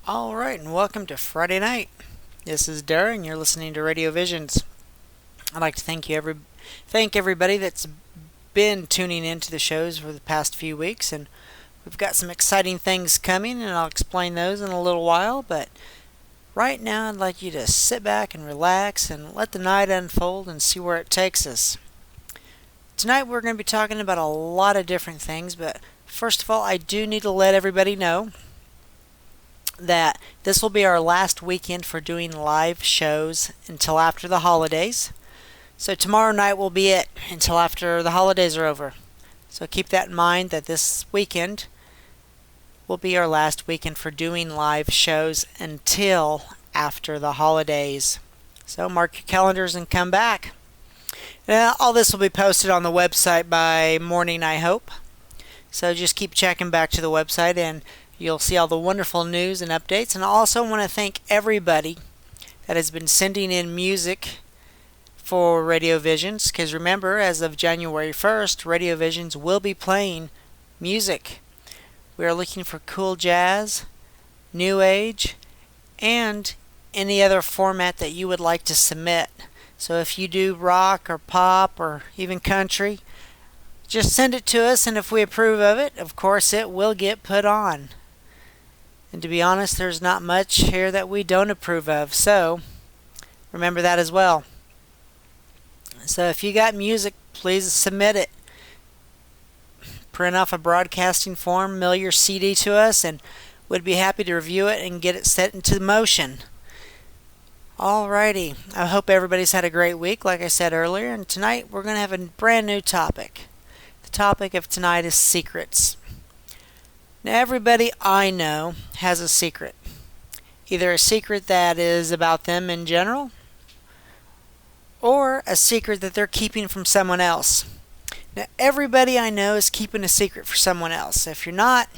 All right, and welcome to Friday night. This is Darrah, and you're listening to RadioVisions. I'd like to thank everybody that's been tuning into the shows for the past few weeks, and we've got some exciting things coming, and I'll explain those in a little while. But right now, I'd like you to sit back and relax and let the night unfold and see where it takes us. Tonight, we're going to be talking about a lot of different things, but first of all, I do need to let everybody know that this will be our last weekend for doing live shows until after the holidays. So tomorrow night will be it until after the holidays are over. So keep that in mind that this weekend will be our last weekend for doing live shows until after the holidays. So mark your calendars and come back. All this will be posted on the website by morning, I hope. So just keep checking back to the website and you'll see all the wonderful news and updates. And I also want to thank everybody that has been sending in music for RadioVisions. Because remember, as of January 1st, RadioVisions will be playing music. We are looking for cool jazz, new age, and any other format that you would like to submit. So if you do rock or pop or even country, just send it to us, and if we approve of it, of course it will get put on. And to be honest, there's not much here that we don't approve of, so remember that as well. So if you got music, please submit it. Print off a broadcasting form, mail your CD to us, and we'd be happy to review it and get it set into motion. Alrighty, I hope everybody's had a great week, like I said earlier, and tonight we're going to have a brand new topic. The topic of tonight is secrets. Now, everybody I know has a secret. Either a secret that is about them in general, or a secret that they're keeping from someone else. Now, everybody I know is keeping a secret for someone else. If you're not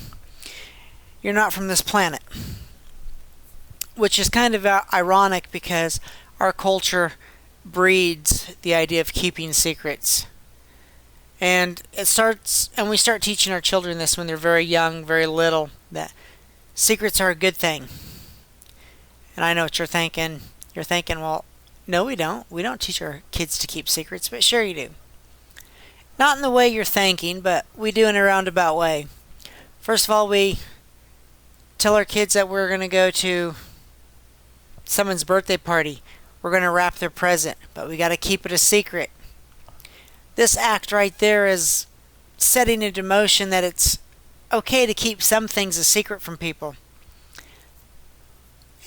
from this planet. Which is kind of ironic because our culture breeds the idea of keeping secrets. And we start teaching our children this when they're very young, very little, that secrets are a good thing. And I know what you're thinking. You're thinking, well, no, we don't. We don't teach our kids to keep secrets, but sure you do. Not in the way you're thinking, but we do in a roundabout way. First of all, we tell our kids that we're going to go to someone's birthday party. We're going to wrap their present, but we got to keep it a secret. This act right there is setting into motion that it's okay to keep some things a secret from people.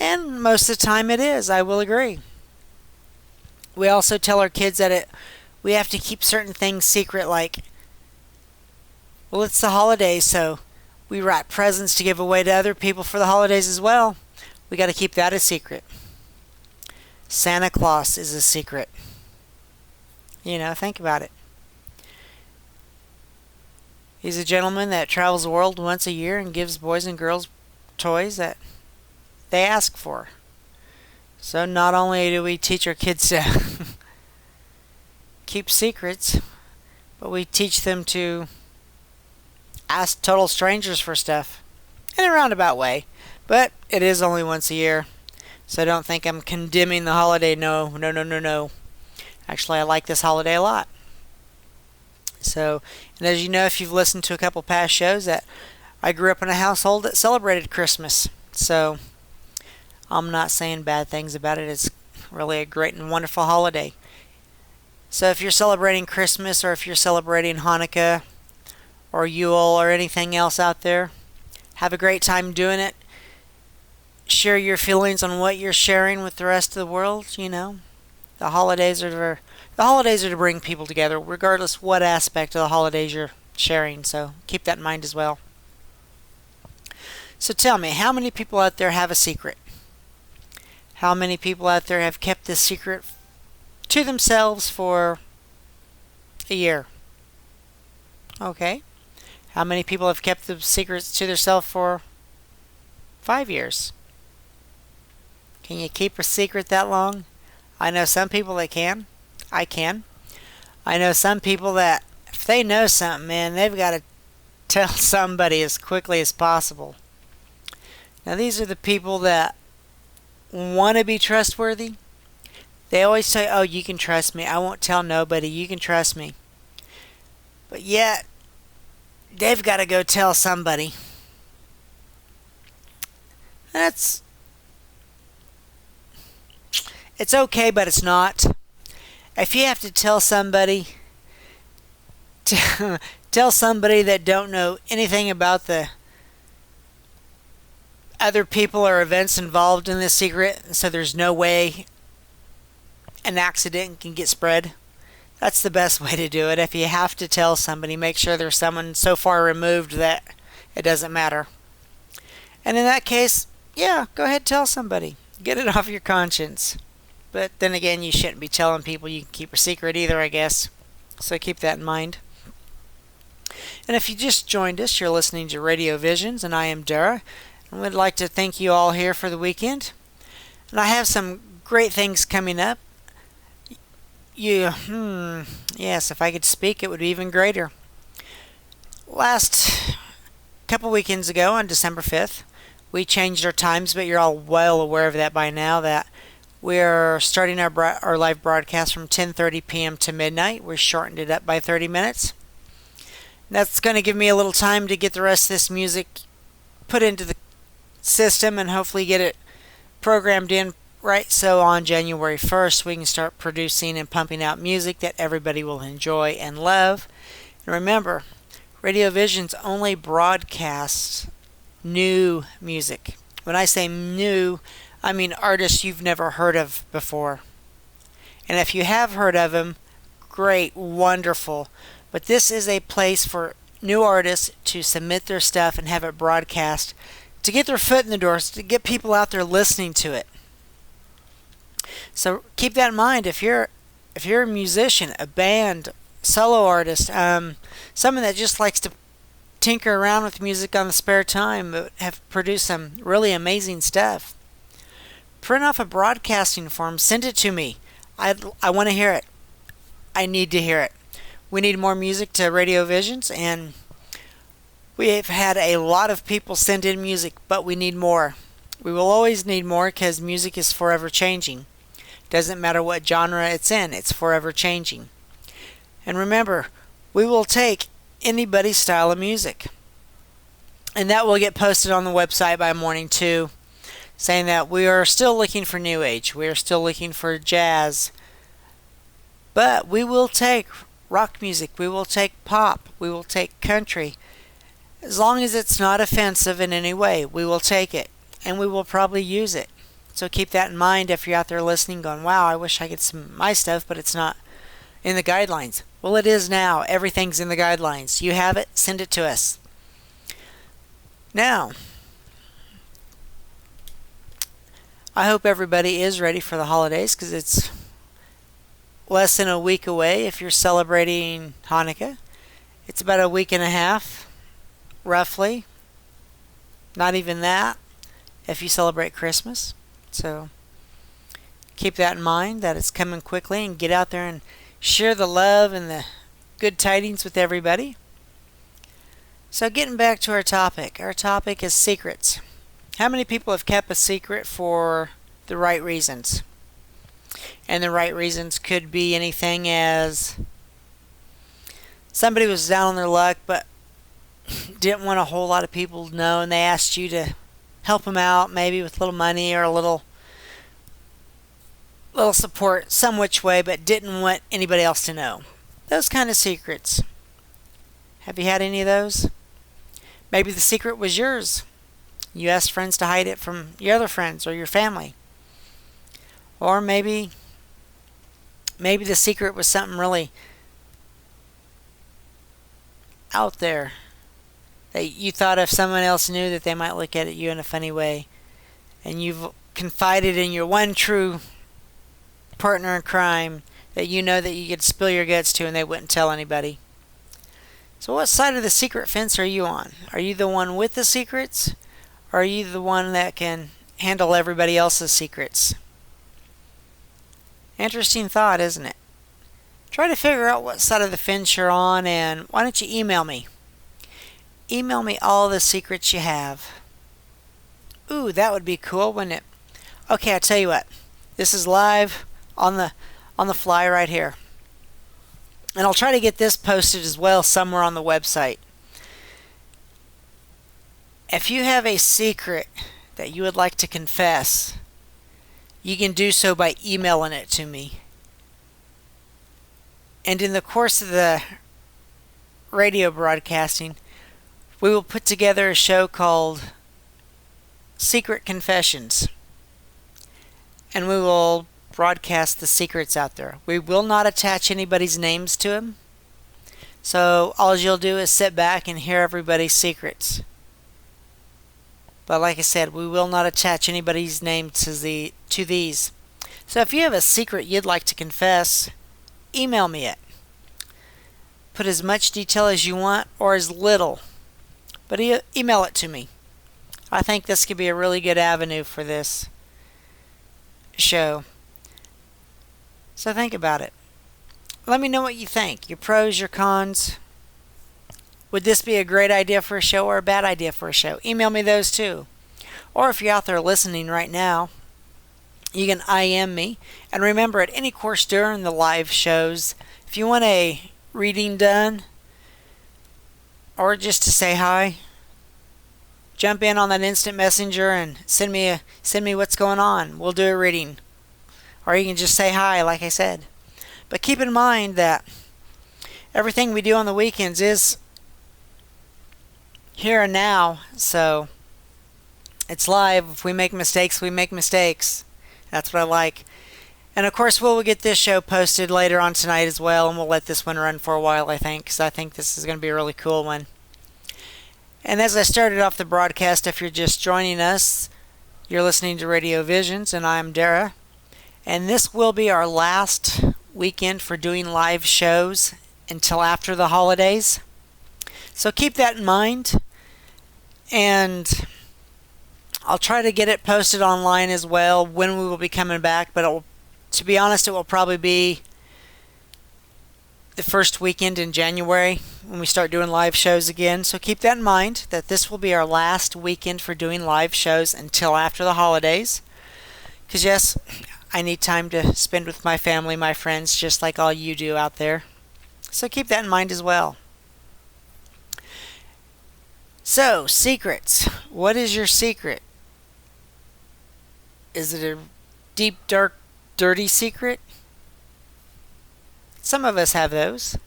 And most of the time it is, I will agree. We also tell our kids that we have to keep certain things secret, like, well, it's the holidays, so we wrap presents to give away to other people for the holidays as well. We got to keep that a secret. Santa Claus is a secret. Think about it. He's a gentleman that travels the world once a year and gives boys and girls toys that they ask for. So not only do we teach our kids to keep secrets, but we teach them to ask total strangers for stuff in a roundabout way. But it is only once a year, so don't think I'm condemning the holiday. No. Actually, I like this holiday a lot. So, and as you know, if you've listened to a couple past shows, that I grew up in a household that celebrated Christmas. So, I'm not saying bad things about it. It's really a great and wonderful holiday. So if you're celebrating Christmas, or if you're celebrating Hanukkah or Yule or anything else out there, have a great time doing it. Share your feelings on what you're sharing with the rest of the world. The holidays are to bring people together, regardless what aspect of the holidays you're sharing. So keep that in mind as well. So tell me, how many people out there have a secret? How many people out there have kept this secret to themselves for a year? Okay. How many people have kept the secrets to themselves for 5 years? Can you keep a secret that long? I know some people that can. I can. I know some people that if they know something, man, they've got to tell somebody as quickly as possible. Now, these are the people that want to be trustworthy. They always say, oh, you can trust me. I won't tell nobody. You can trust me. But yet, they've got to go tell somebody. It's okay, but it's not. If you have to tell somebody, tell somebody that don't know anything about the other people or events involved in this secret, so there's no way an accident can get spread. That's the best way to do it. If you have to tell somebody, make sure there's someone so far removed that it doesn't matter. And in that case, yeah, go ahead and tell somebody. Get it off your conscience. But then again, you shouldn't be telling people you can keep a secret either, I guess. So keep that in mind. And if you just joined us, you're listening to RadioVisions, and I am Darrah. And we'd like to thank you all here for the weekend. And I have some great things coming up. Yes, if I could speak, it would be even greater. Last couple weekends ago, on December 5th, we changed our times, but you're all well aware of that by now, that we're starting our live broadcast from 10:30 p.m. to midnight. We shortened it up by 30 minutes. That's going to give me a little time to get the rest of this music put into the system and hopefully get it programmed in right, so on January 1st we can start producing and pumping out music that everybody will enjoy and love. And remember, RadioVisions only broadcasts new music. When I say new, I mean artists you've never heard of before. And if you have heard of them, great, wonderful. But this is a place for new artists to submit their stuff and have it broadcast, to get their foot in the door, to get people out there listening to it. So keep that in mind. If you're a musician, a band, solo artist, someone that just likes to tinker around with music on the spare time, but have produced some really amazing stuff, print off a broadcasting form, send it to me. I want to hear it. I need to hear it. We need more music to RadioVisions, and we have had a lot of people send in music, but we need more. We will always need more because music is forever changing. Doesn't matter what genre it's in, it's forever changing. And remember, we will take anybody's style of music. And that will get posted on the website by morning too, saying that we are still looking for new age, we are still looking for jazz, but we will take rock music, we will take pop, we will take country. As long as it's not offensive in any way, we will take it, and we will probably use it. So keep that in mind if you're out there listening going, wow, I wish I could some my stuff, but it's not in the guidelines. Well, it is now. Everything's in the guidelines. You have it, send it to us. Now, I hope everybody is ready for the holidays, because it's less than a week away if you're celebrating Hanukkah. It's about a week and a half, roughly. Not even that if you celebrate Christmas. So keep that in mind, that it's coming quickly, and get out there and share the love and the good tidings with everybody. So getting back to our topic is secrets. How many people have kept a secret for the right reasons? And the right reasons could be anything as somebody was down on their luck but didn't want a whole lot of people to know, and they asked you to help them out, maybe with a little money or a little support some which way, but didn't want anybody else to know. Those kind of secrets. Have you had any of those? Maybe the secret was yours. You asked friends to hide it from your other friends or your family. Or maybe the secret was something really out there that you thought if someone else knew that they might look at you in a funny way, and you've confided in your one true partner in crime that you know that you could spill your guts to and they wouldn't tell anybody. So what side of the secret fence are you on? Are you the one with the secrets, or are you the one that can handle everybody else's secrets? Interesting thought, isn't it? Try to figure out what side of the fence you're on, and why don't you email me? Email me all the secrets you have. Ooh, that would be cool, wouldn't it? Okay, I tell you what. This is live on the fly right here. And I'll try to get this posted as well somewhere on the website. If you have a secret that you would like to confess, you can do so by emailing it to me. And in the course of the radio broadcasting, we will put together a show called Secret Confessions. And we will broadcast the secrets out there. We will not attach anybody's names to them. So all you'll do is sit back and hear everybody's secrets. But like I said, we will not attach anybody's name to these. So if you have a secret you'd like to confess, email me it. Put as much detail as you want or as little. But email it to me. I think this could be a really good avenue for this show. So think about it. Let me know what you think. Your pros, your cons. Would this be a great idea for a show or a bad idea for a show? Email me those too. Or if you're out there listening right now, you can IM me. And remember, at any course during the live shows, if you want a reading done or just to say hi, jump in on that instant messenger and send me what's going on. We'll do a reading. Or you can just say hi, like I said. But keep in mind that everything we do on the weekends is here and now, so it's live. If we make mistakes, we make mistakes. That's what I like. And of course, we'll get this show posted later on tonight as well, and we'll let this one run for a while, I think, because I think this is going to be a really cool one. And as I started off the broadcast, if you're just joining us, you're listening to RadioVisions, and I'm Darrah. And this will be our last weekend for doing live shows until after the holidays. So keep that in mind. And I'll try to get it posted online as well when we will be coming back. But to be honest, it will probably be the first weekend in January when we start doing live shows again. So keep that in mind, that this will be our last weekend for doing live shows until after the holidays. Because yes, I need time to spend with my family, my friends, just like all you do out there. So keep that in mind as well. So, secrets. What is your secret? Is it a deep, dark, dirty secret? Some of us have those.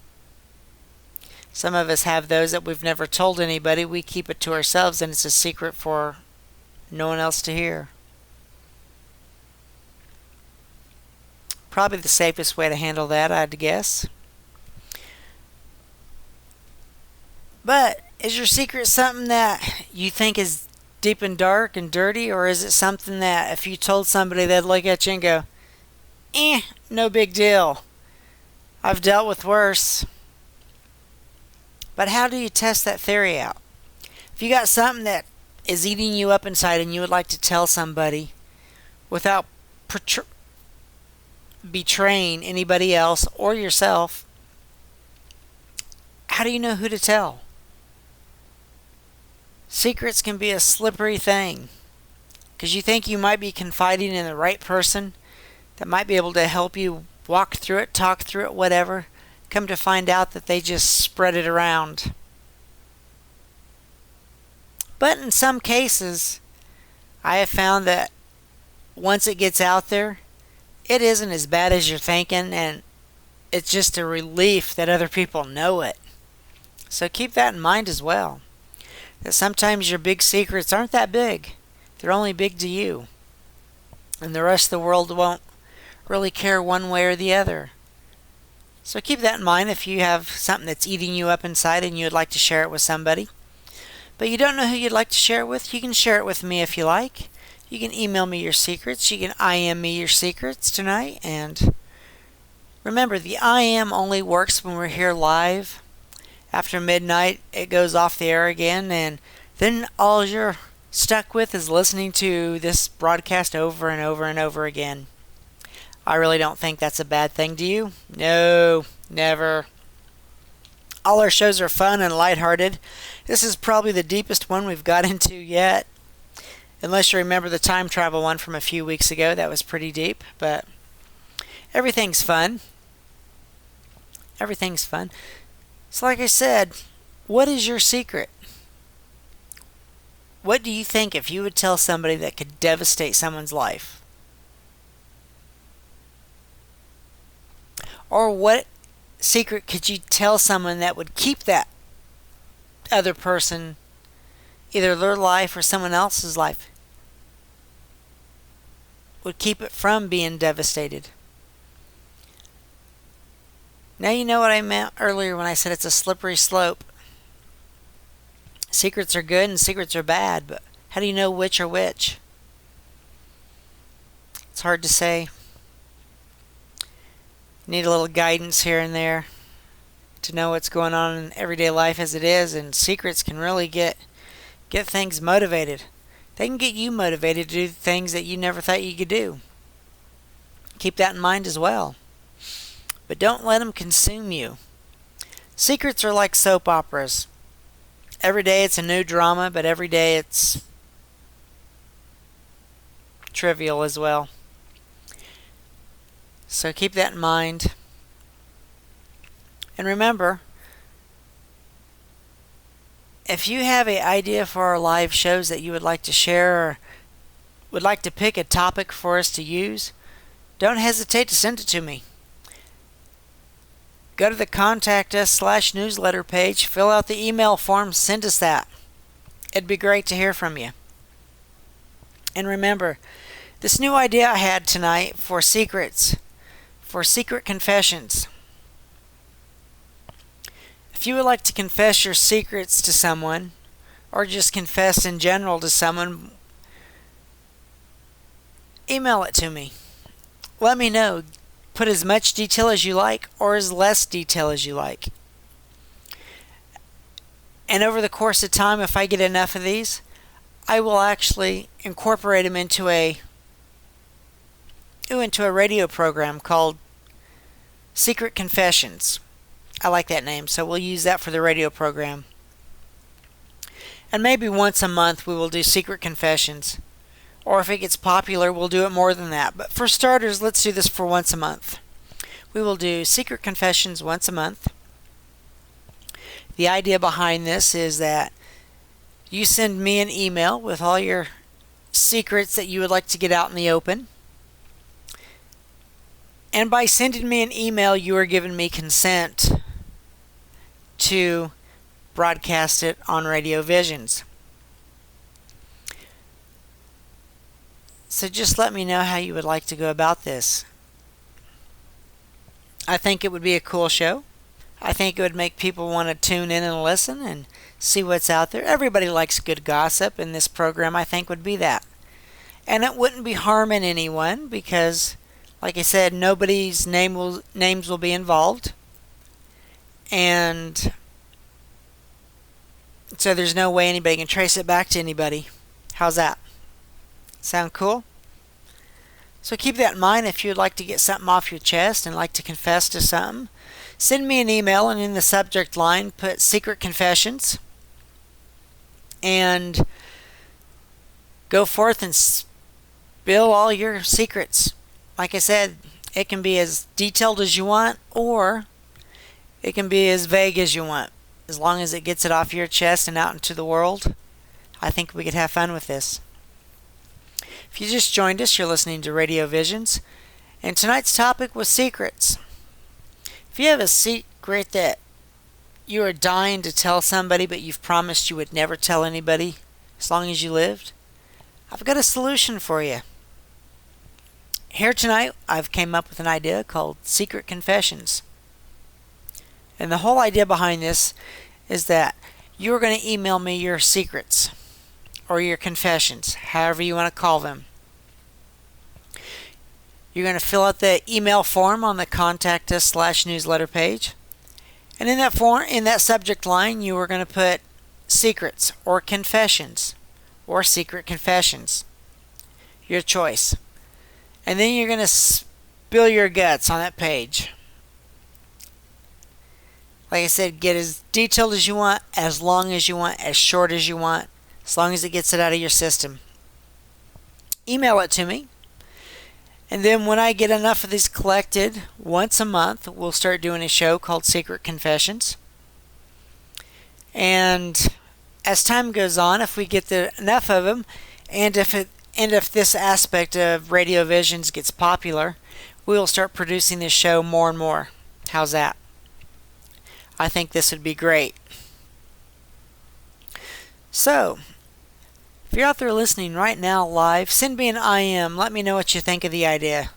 Some of us have those that we've never told anybody. We keep it to ourselves, and it's a secret for no one else to hear. Probably the safest way to handle that, I'd guess. But is your secret something that you think is deep and dark and dirty, or is it something that if you told somebody, they'd look at you and go, no big deal. I've dealt with worse. But how do you test that theory out? If you got something that is eating you up inside and you would like to tell somebody without betraying anybody else or yourself, how do you know who to tell? Secrets can be a slippery thing, because you think you might be confiding in the right person that might be able to help you walk through it, talk through it, whatever. Come to find out that they just spread it around. But in some cases, I have found that once it gets out there, it isn't as bad as you're thinking, and it's just a relief that other people know it. So keep that in mind as well. That sometimes your big secrets aren't that big. They're only big to you. And the rest of the world won't really care one way or the other. So keep that in mind if you have something that's eating you up inside and you'd like to share it with somebody. But you don't know who you'd like to share it with, you can share it with me if you like. You can email me your secrets. You can IM me your secrets tonight. And remember, the IM only works when we're here live. After midnight, it goes off the air again, and then all you're stuck with is listening to this broadcast over and over and over again. I really don't think that's a bad thing, do you? No, never. All our shows are fun and lighthearted. This is probably the deepest one we've got into yet. Unless you remember the time travel one from a few weeks ago, that was pretty deep, but everything's fun. Everything's fun. So like I said, what is your secret? What do you think if you would tell somebody that could devastate someone's life? Or what secret could you tell someone that would keep that other person, either their life or someone else's life, would keep it from being devastated? Now you know what I meant earlier when I said it's a slippery slope. Secrets are good and secrets are bad, but how do you know which are which? It's hard to say. Need a little guidance here and there to know what's going on in everyday life as it is, and secrets can really get things motivated. They can get you motivated to do things that you never thought you could do. Keep that in mind as well. But don't let them consume you. Secrets are like soap operas. Every day it's a new drama, but every day it's trivial as well. So keep that in mind. And remember, if you have an idea for our live shows that you would like to share or would like to pick a topic for us to use, don't hesitate to send it to me. Go to the Contact Us/newsletter page, fill out the email form, send us that. It'd be great to hear from you. And remember, this new idea I had tonight for secrets, for secret confessions. If you would like to confess your secrets to someone, or just confess in general to someone, email it to me. Let me know. Put as much detail as you like or as less detail as you like. And over the course of time, if I get enough of these, I will actually incorporate them into a radio program called Secret Confessions. I like that name, so we'll use that for the radio program. And maybe once a month we will do Secret Confessions. Or if it gets popular, we'll do it more than that. But for starters, let's do this for once a month. We will do Secret Confessions once a month. The idea behind this is that you send me an email with all your secrets that you would like to get out in the open. And by sending me an email, you are giving me consent to broadcast it on RadioVisions. So just let me know how you would like to go about this. I think it would be a cool show. I think it would make people want to tune in and listen and see what's out there. Everybody likes good gossip, and this program, I think, would be that. And it wouldn't be harming anyone because, like I said, nobody's names will be involved. And so there's no way anybody can trace it back to anybody. How's that? Sound cool? So keep that in mind. If you'd like to get something off your chest and like to confess to something, send me an email and in the subject line put Secret Confessions and go forth and spill all your secrets. Like I said, it can be as detailed as you want or it can be as vague as you want. As long as it gets it off your chest and out into the world, I think we could have fun with this. If you just joined us, you're listening to RadioVisions, and tonight's topic was secrets. If you have a secret that you are dying to tell somebody, but you've promised you would never tell anybody as long as you lived, I've got a solution for you. Here tonight, I've came up with an idea called Secret Confessions. And the whole idea behind this is that you're going to email me your secrets or your confessions, however you want to call them. You're going to fill out the email form on the Contact Us/newsletter page. And in that form, in that subject line, you are going to put secrets or confessions or secret confessions. Your choice. And then you're going to spill your guts on that page. Like I said, get as detailed as you want, as long as you want, as short as you want, as long as it gets it out of your system. email it to me. And then when I get enough of these collected, once a month, we'll start doing a show called Secret Confessions. And as time goes on, if we get enough of them, and if this aspect of RadioVisions gets popular, we will start producing this show more and more. How's that? I think this would be great. So, if you're out there listening right now live, send me an IM. Let me know what you think of the idea.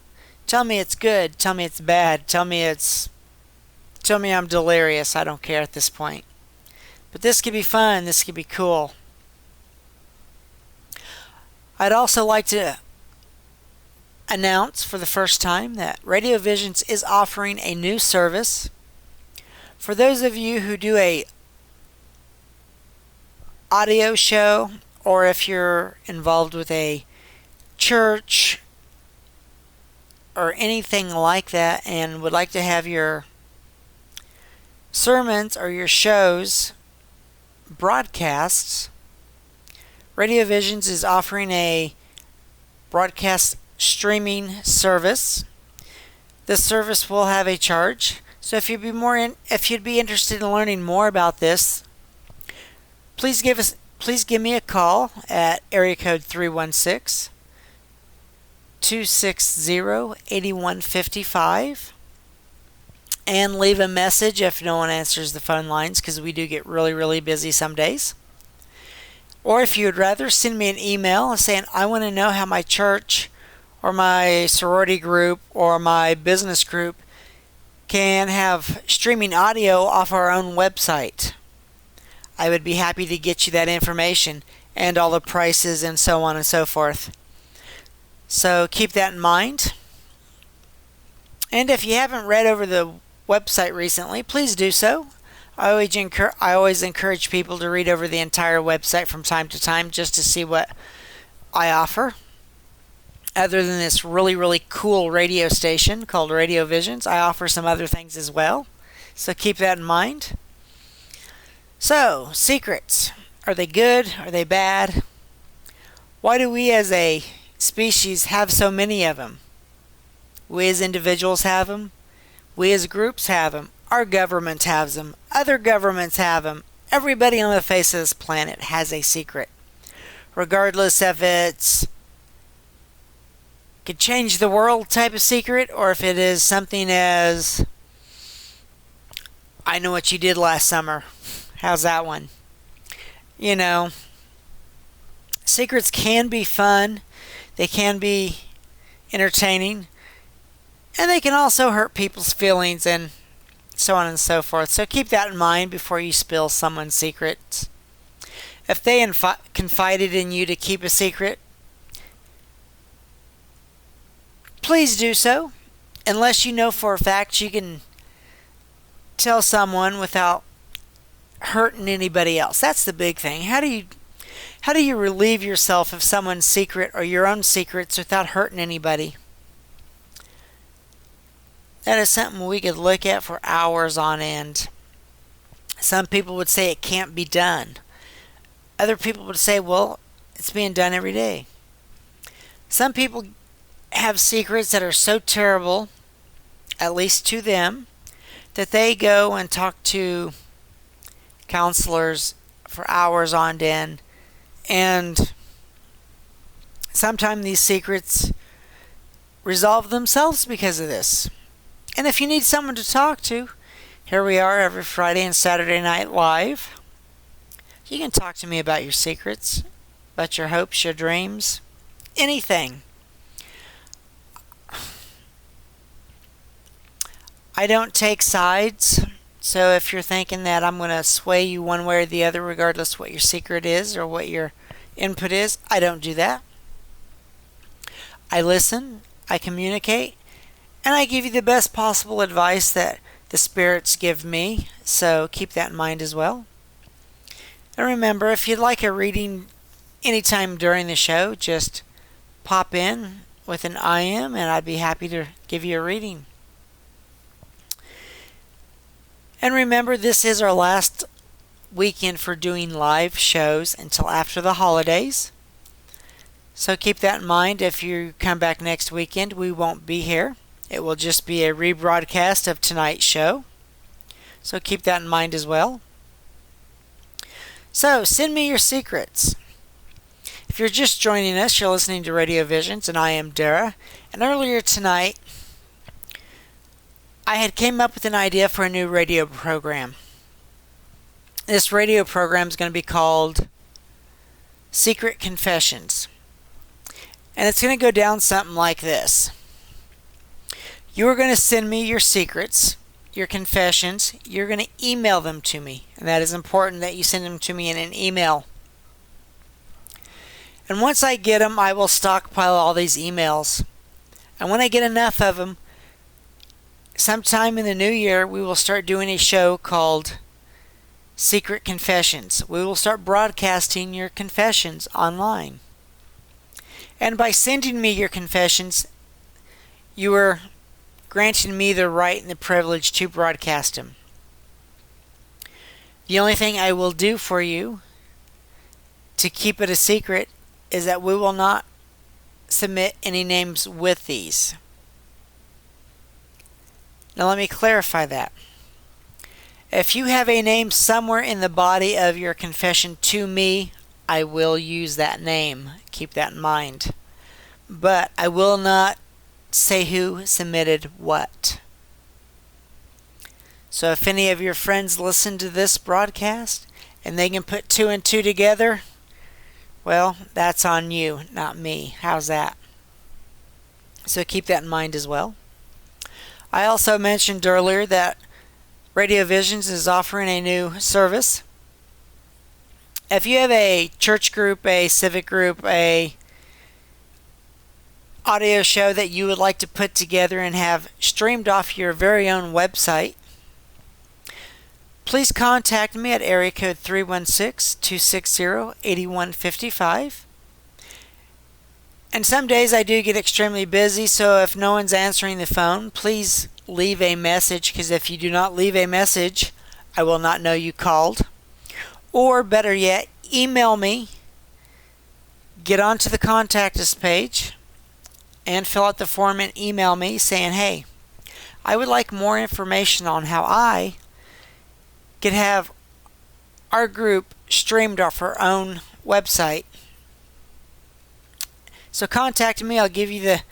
Tell me it's good. Tell me it's bad. Tell me I'm delirious. I don't care at this point. But this could be fun. This could be cool. I'd also like to announce for the first time that RadioVisions is offering a new service. For those of you who do a audio show, or if you're involved with a church or anything like that and would like to have your sermons or your shows broadcasts, RadioVisions is offering a broadcast streaming service. This service will have a charge. So if you'd be interested in learning more about this, please give me a call at area code 316-260-8155 and leave a message if no one answers the phone lines, because we do get really, really busy some days. Or if you would rather, send me an email saying, I want to know how my church or my sorority group or my business group can have streaming audio off our own website. I would be happy to get you that information and all the prices and so on and so forth. So keep that in mind. And if you haven't read over the website recently, please do so. I always encourage people to read over the entire website from time to time just to see what I offer. Other than this really, really cool radio station called RadioVisions, I offer some other things as well. So keep that in mind. So, secrets. Are they good? Are they bad? Why do we as a species have so many of them? We as individuals have them. We as groups have them. Our government has them. Other governments have them. Everybody on the face of this planet has a secret. Regardless if it's could change the world type of secret, or if it is something as, I know what you did last summer. How's that one? You know, secrets can be fun. They can be entertaining. And they can also hurt people's feelings and so on and so forth. So keep that in mind before you spill someone's secrets. If they confided in you to keep a secret, please do so. Unless you know for a fact you can tell someone without hurting anybody else. That's the big thing. How do you relieve yourself of someone's secret or your own secrets without hurting anybody? That is something we could look at for hours on end. Some people would say it can't be done. Other people would say, well, it's being done every day. Some people have secrets that are so terrible, at least to them, that they go and talk to counselors for hours on end, and sometimes these secrets resolve themselves because of this. And if you need someone to talk to, here we are every Friday and Saturday night live. You can talk to me about your secrets, about your hopes, your dreams, anything. I don't take sides, so if you're thinking that I'm going to sway you one way or the other regardless what your secret is or what your input is, I don't do that. I listen, I communicate, and I give you the best possible advice that the spirits give me, so keep that in mind as well. And remember, if you'd like a reading anytime during the show, just pop in with an IM and I'd be happy to give you a reading. And remember, this is our last weekend for doing live shows until after the holidays. So keep that in mind. If you come back next weekend, we won't be here. It will just be a rebroadcast of tonight's show. So keep that in mind as well. So send me your secrets. If you're just joining us, you're listening to Radio Visions, and I am Darrah. And earlier tonight, I had came up with an idea for a new radio program. This radio program is going to be called Secret Confessions. And it's going to go down something like this. You are going to send me your secrets, your confessions. You're going to email them to me. And that is important that you send them to me in an email. And once I get them, I will stockpile all these emails. And when I get enough of them, sometime in the new year, we will start doing a show called Secret Confessions. We will start broadcasting your confessions online. And by sending me your confessions, you are granting me the right and the privilege to broadcast them. The only thing I will do for you to keep it a secret is that we will not submit any names with these. Now let me clarify that. If you have a name somewhere in the body of your confession to me, I will use that name. Keep that in mind. But I will not say who submitted what. So if any of your friends listen to this broadcast and they can put 2 and 2 together, well, that's on you, not me. How's that? So keep that in mind as well. I also mentioned earlier that RadioVisions is offering a new service. If you have a church group, a civic group, a audio show that you would like to put together and have streamed off your very own website, please contact me at area code 316-260-8155. And some days I do get extremely busy, so if no one's answering the phone, please leave a message, because if you do not leave a message, I will not know you called. Or better yet, email me, get onto the contact us page, and fill out the form and email me saying, hey, I would like more information on how I could have our group streamed off our own website. So contact me. I'll give you the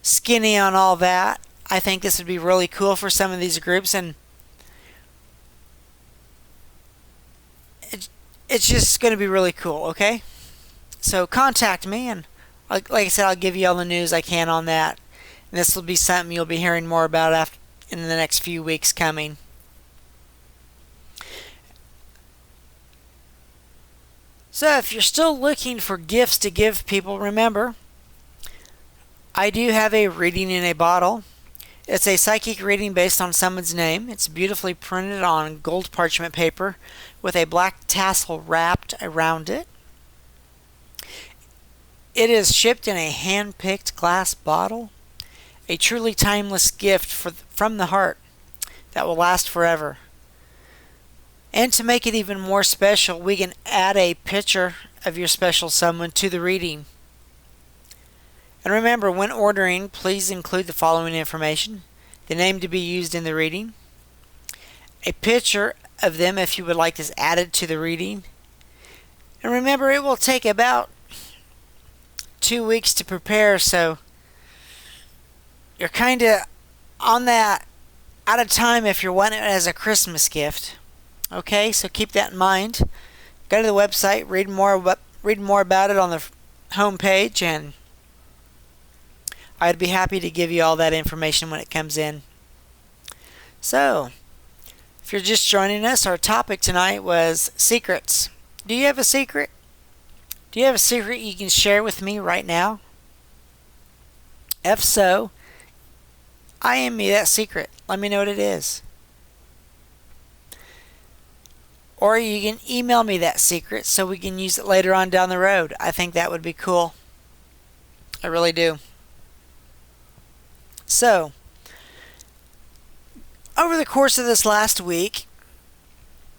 skinny on all that. I think this would be really cool for some of these groups, and it's just going to be really cool, okay? So contact me, and like I said, I'll give you all the news I can on that. And this will be something you'll be hearing more about in the next few weeks coming. So if you're still looking for gifts to give people, remember, I do have a reading in a bottle. It's a psychic reading based on someone's name. It's beautifully printed on gold parchment paper with a black tassel wrapped around it. It is shipped in a hand-picked glass bottle. A truly timeless gift from the heart that will last forever. And to make it even more special, we can add a picture of your special someone to the reading. And remember, when ordering, please include the following information: the name to be used in the reading, a picture of them if you would like this added to the reading. And remember, it will take about 2 weeks to prepare, so you're kind of on that out of time if you're wanting it as a Christmas gift. Okay, so keep that in mind. Go to the website, read more about it on the home page, and I'd be happy to give you all that information when it comes in. So, if you're just joining us, our topic tonight was secrets. Do you have a secret? Do you have a secret you can share with me right now? If so, I am me that secret. Let me know what it is. Or you can email me that secret so we can use it later on down the road. I think that would be cool. I really do. So, over the course of this last week,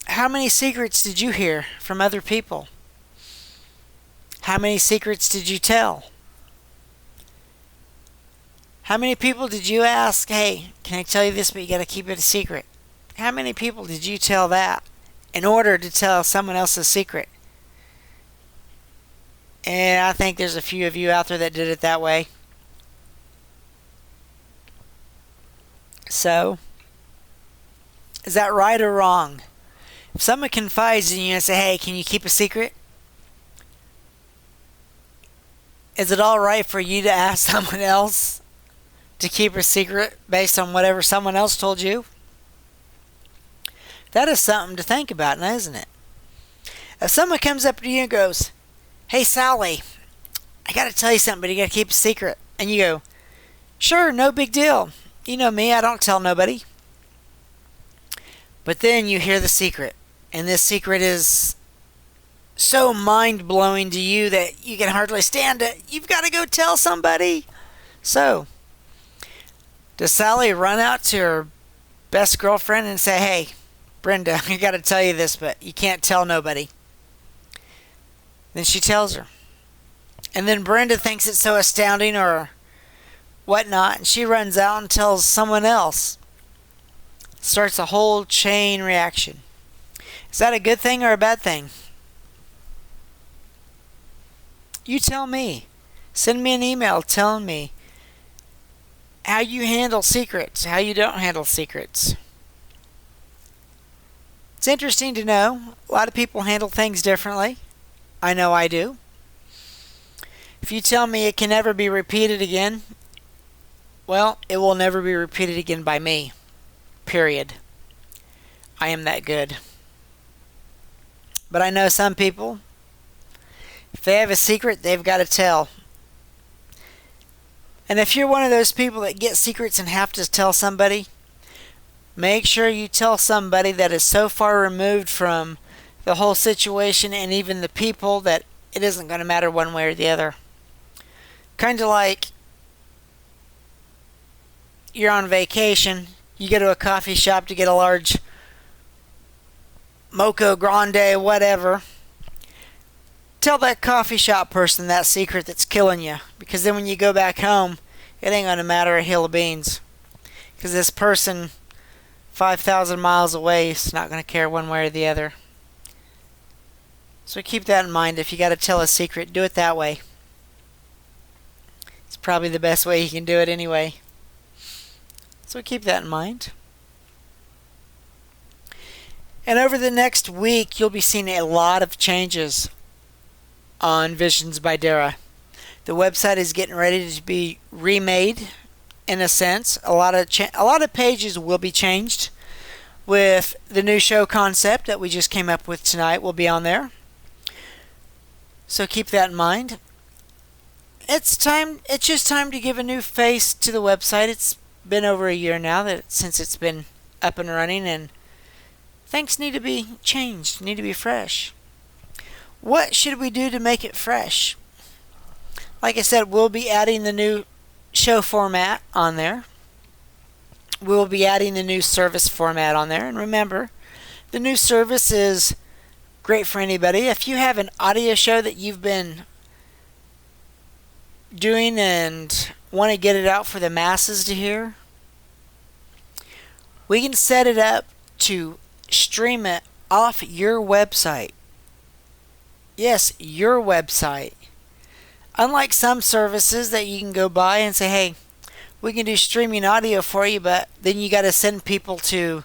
how many secrets did you hear from other people? How many secrets did you tell? How many people did you ask, hey, can I tell you this, but you got to keep it a secret? How many people did you tell that in order to tell someone else's secret? And I think there's a few of you out there that did it that way. So, is that right or wrong? If someone confides in you and say, hey, can you keep a secret? Is it all right for you to ask someone else to keep a secret based on whatever someone else told you? That is something to think about, isn't it? If someone comes up to you and goes, hey, Sally, I got to tell you something, but you got to keep a secret. And you go, sure, no big deal. You know me, I don't tell nobody. But then you hear the secret, and this secret is so mind-blowing to you that you can hardly stand it. You've got to go tell somebody. So, does Sally run out to her best girlfriend and say, hey, Brenda, I got to tell you this, but you can't tell nobody? Then she tells her. And then Brenda thinks it's so astounding or whatnot, and she runs out and tells someone else. Starts a whole chain reaction. Is that a good thing or a bad thing? You tell me. Send me an email telling me how you handle secrets, how you don't handle secrets. It's interesting to know. A lot of people handle things differently. I know I do. If you tell me it can never be repeated again, well, it will never be repeated again by me. Period. I am that good. But I know some people, if they have a secret, they've got to tell. And if you're one of those people that get secrets and have to tell somebody, make sure you tell somebody that is so far removed from the whole situation and even the people that it isn't going to matter one way or the other. Kind of like you're on vacation, you go to a coffee shop to get a large mocha grande, whatever. Tell that coffee shop person that secret that's killing you, because then when you go back home, it ain't going to matter a hill of beans, because this person 5,000 miles away is not going to care one way or the other. So keep that in mind. If you got to tell a secret, do it that way. It's probably the best way you can do it anyway. So keep that in mind. And over the next week, you'll be seeing a lot of changes on Visions by Darrah. The website is getting ready to be remade, in a sense. A lot of pages will be changed. With the new show concept that we just came up with tonight, will be on there. So keep that in mind. It's just time to give a new face to the website. It's been over a year now since it's been up and running, and things need to be changed, need to be fresh. What should we do to make it fresh? Like I said, we'll be adding the new show format on there. We'll be adding the new service format on there. And remember, the new service is great for anybody. If you have an audio show that you've been doing and want to get it out for the masses to hear, we can set it up to stream it off your website. Yes, your website. Unlike some services that you can go by and say, hey, we can do streaming audio for you, but then you got to send people to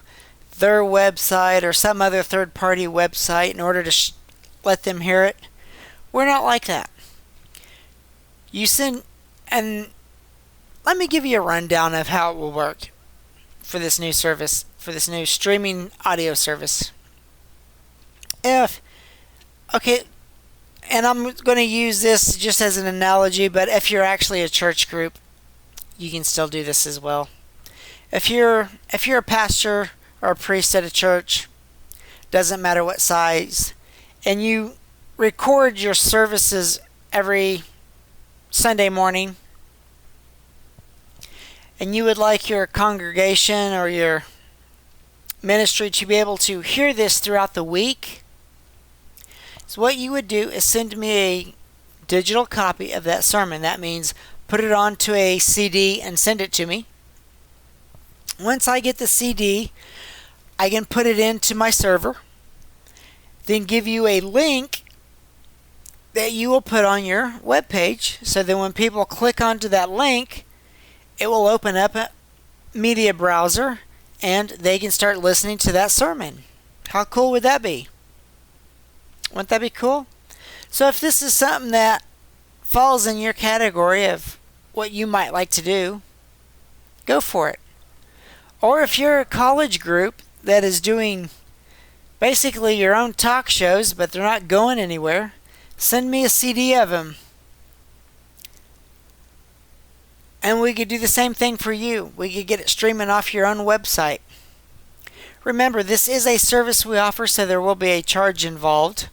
their website or some other third-party website in order to let them hear it. We're not like that. You send, and let me give you a rundown of how it will work for this new service, for this new streaming audio service. Okay, and I'm going to use this just as an analogy, but if you're actually a church group, you can still do this as well. If you're a pastor or a priest at a church, doesn't matter what size, and you record your services every Sunday morning, and you would like your congregation or your ministry to be able to hear this throughout the week, so what you would do is send me a digital copy of that sermon. That means put it onto a CD and send it to me. Once I get the CD, I can put it into my server, then give you a link that you will put on your web page, so that when people click onto that link, it will open up a media browser and they can start listening to that sermon. How cool would that be? Wouldn't that be cool? So if this is something that falls in your category of what you might like to do, go for it. Or if you're a college group that is doing basically your own talk shows, but they're not going anywhere, send me a CD of them. And we could do the same thing for you. We could get it streaming off your own website. Remember, this is a service we offer, so there will be a charge involved.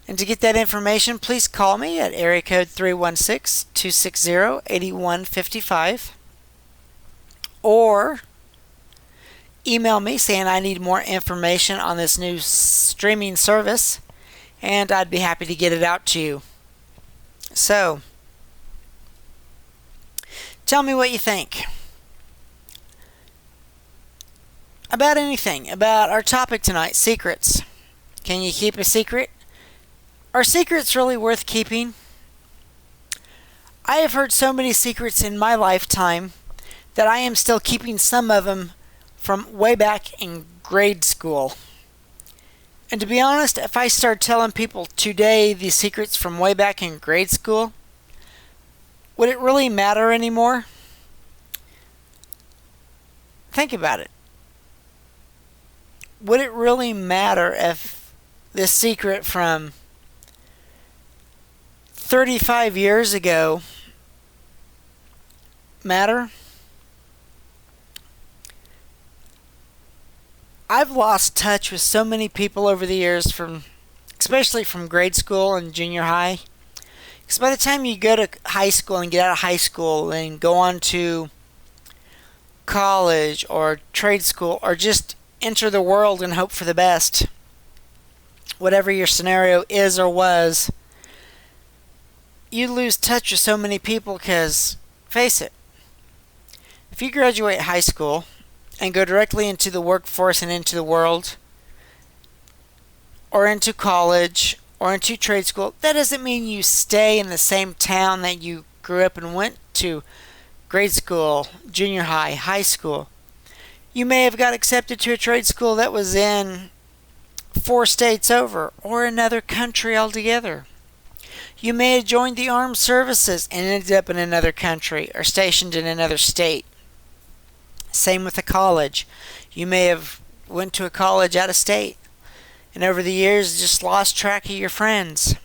And to get that information, please call me at area code 316-260-8155. Or email me saying I need more information on this new streaming service, and I'd be happy to get it out to you. So, tell me what you think about anything, about our topic tonight, secrets. Can you keep a secret? Are secrets really worth keeping? I have heard so many secrets in my lifetime that I am still keeping some of them from way back in grade school. And to be honest, if I start telling people today these secrets from way back in grade school, would it really matter anymore? Think about it. Would it really matter if this secret from 35 years ago matter? I've lost touch with so many people over the years, especially from grade school and junior high. Because by the time you go to high school and get out of high school and go on to college or trade school or just enter the world and hope for the best, whatever your scenario is or was, you lose touch with so many people because, face it, if you graduate high school and go directly into the workforce and into the world, or into college, or into trade school, that doesn't mean you stay in the same town that you grew up and went to grade school, junior high, high school. You may have got accepted to a trade school that was in 4 states over, or another country altogether. You may have joined the armed services and ended up in another country, or stationed in another state. Same with a college. You may have went to a college out of state, and over the years just lost track of your friends.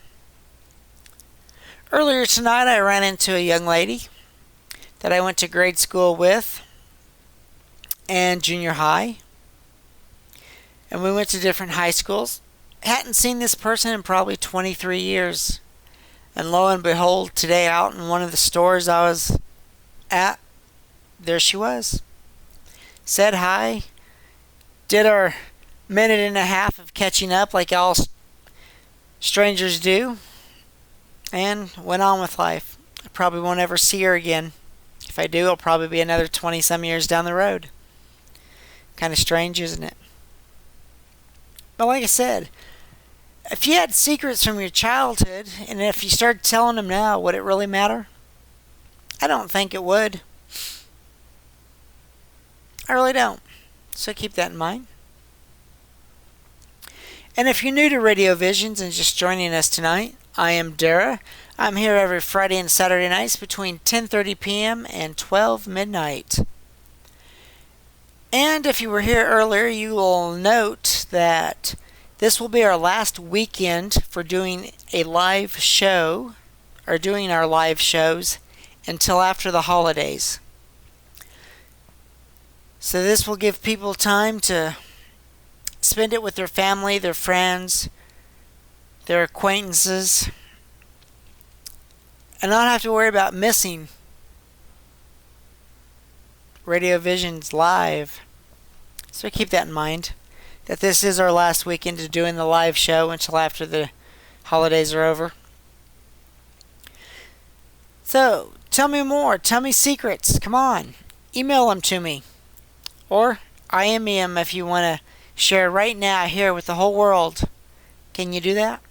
Earlier tonight I ran into a young lady that I went to grade school with and junior high, and we went to different high schools. Hadn't seen this person in probably 23 years, and lo and behold, today out in one of the stores I was at, there she was. Said hi, did our minute and a half of catching up like all strangers do, and went on with life. I probably won't ever see her again. If I do, it'll probably be another 20 some years down the road. Kind of strange, isn't it? But like I said, if you had secrets from your childhood, and if you started telling them now, would it really matter? I don't think it would. I really don't. So keep that in mind. And if you're new to RadioVisions and just joining us tonight, I am Darrah. I'm here every Friday and Saturday nights between 10:30 p.m. and 12 midnight. And if you were here earlier, you will note that this will be our last weekend for doing a live show, or doing our live shows, until after the holidays. So this will give people time to spend it with their family, their friends, their acquaintances, and not have to worry about missing RadioVisions live. So keep that in mind, that this is our last weekend of doing the live show until after the holidays are over. So, tell me more. Tell me secrets. Come on. Email them to me. Or IM them if you want to share right now here with the whole world. Can you do that?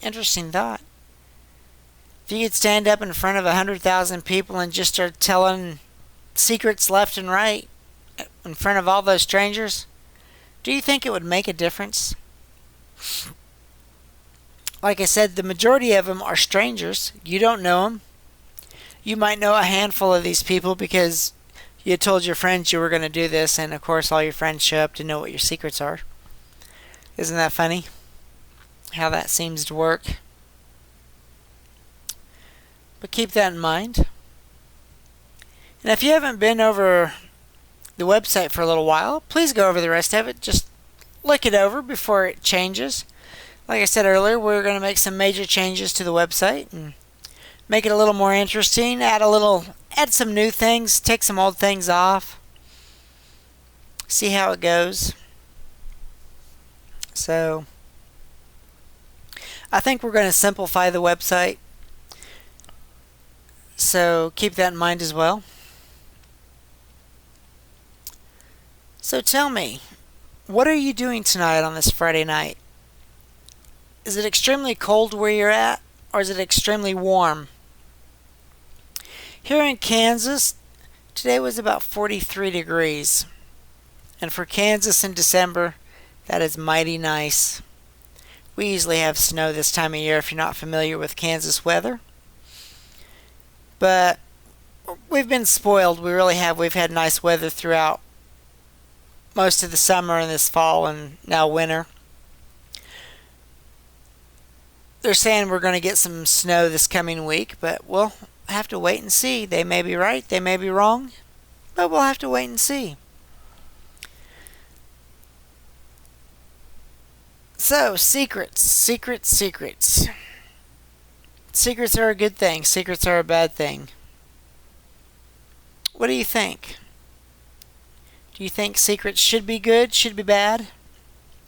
Interesting thought. If you could stand up in front of 100,000 people and just start telling secrets left and right in front of all those strangers, do you think it would make a difference? Like I said, the majority of them are strangers. You don't know them. You might know a handful of these people because you told your friends you were going to do this, and of course all your friends show up to know what your secrets are. Isn't that funny? How that seems to work. But keep that in mind. And if you haven't been over the website for a little while, please go over the rest of it. Just look it over before it changes. Like I said earlier, we're going to make some major changes to the website and make it a little more interesting, add some new things, take some old things off. See how it goes. So, I think we're going to simplify the website. So, keep that in mind as well. So tell me, what are you doing tonight on this Friday night? Is it extremely cold where you're at, or is it extremely warm? Here in Kansas, today was about 43 degrees. And for Kansas in December, that is mighty nice. We usually have snow this time of year if you're not familiar with Kansas weather. But we've been spoiled. We really have. We've had nice weather throughout most of the summer and this fall and now winter. They're saying we're going to get some snow this coming week, but we'll have to wait and see. They may be right, they may be wrong, but we'll have to wait and see. So, secrets. Secrets are a good thing. Secrets are a bad thing. What do you think? Do you think secrets should be good, should be bad,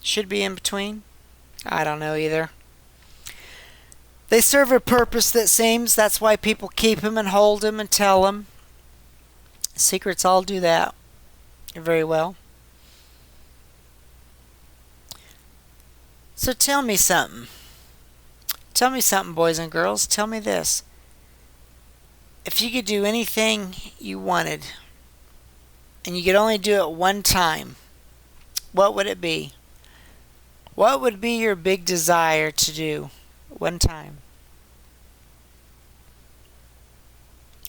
should be in between? I don't know either. They serve a purpose, that seems. That's why people keep them and hold them and tell them. Secrets all do that very well. So tell me something. Tell me something, boys and girls. Tell me this. If you could do anything you wanted, and you could only do it one time, what would it be? What would be your big desire to do one time?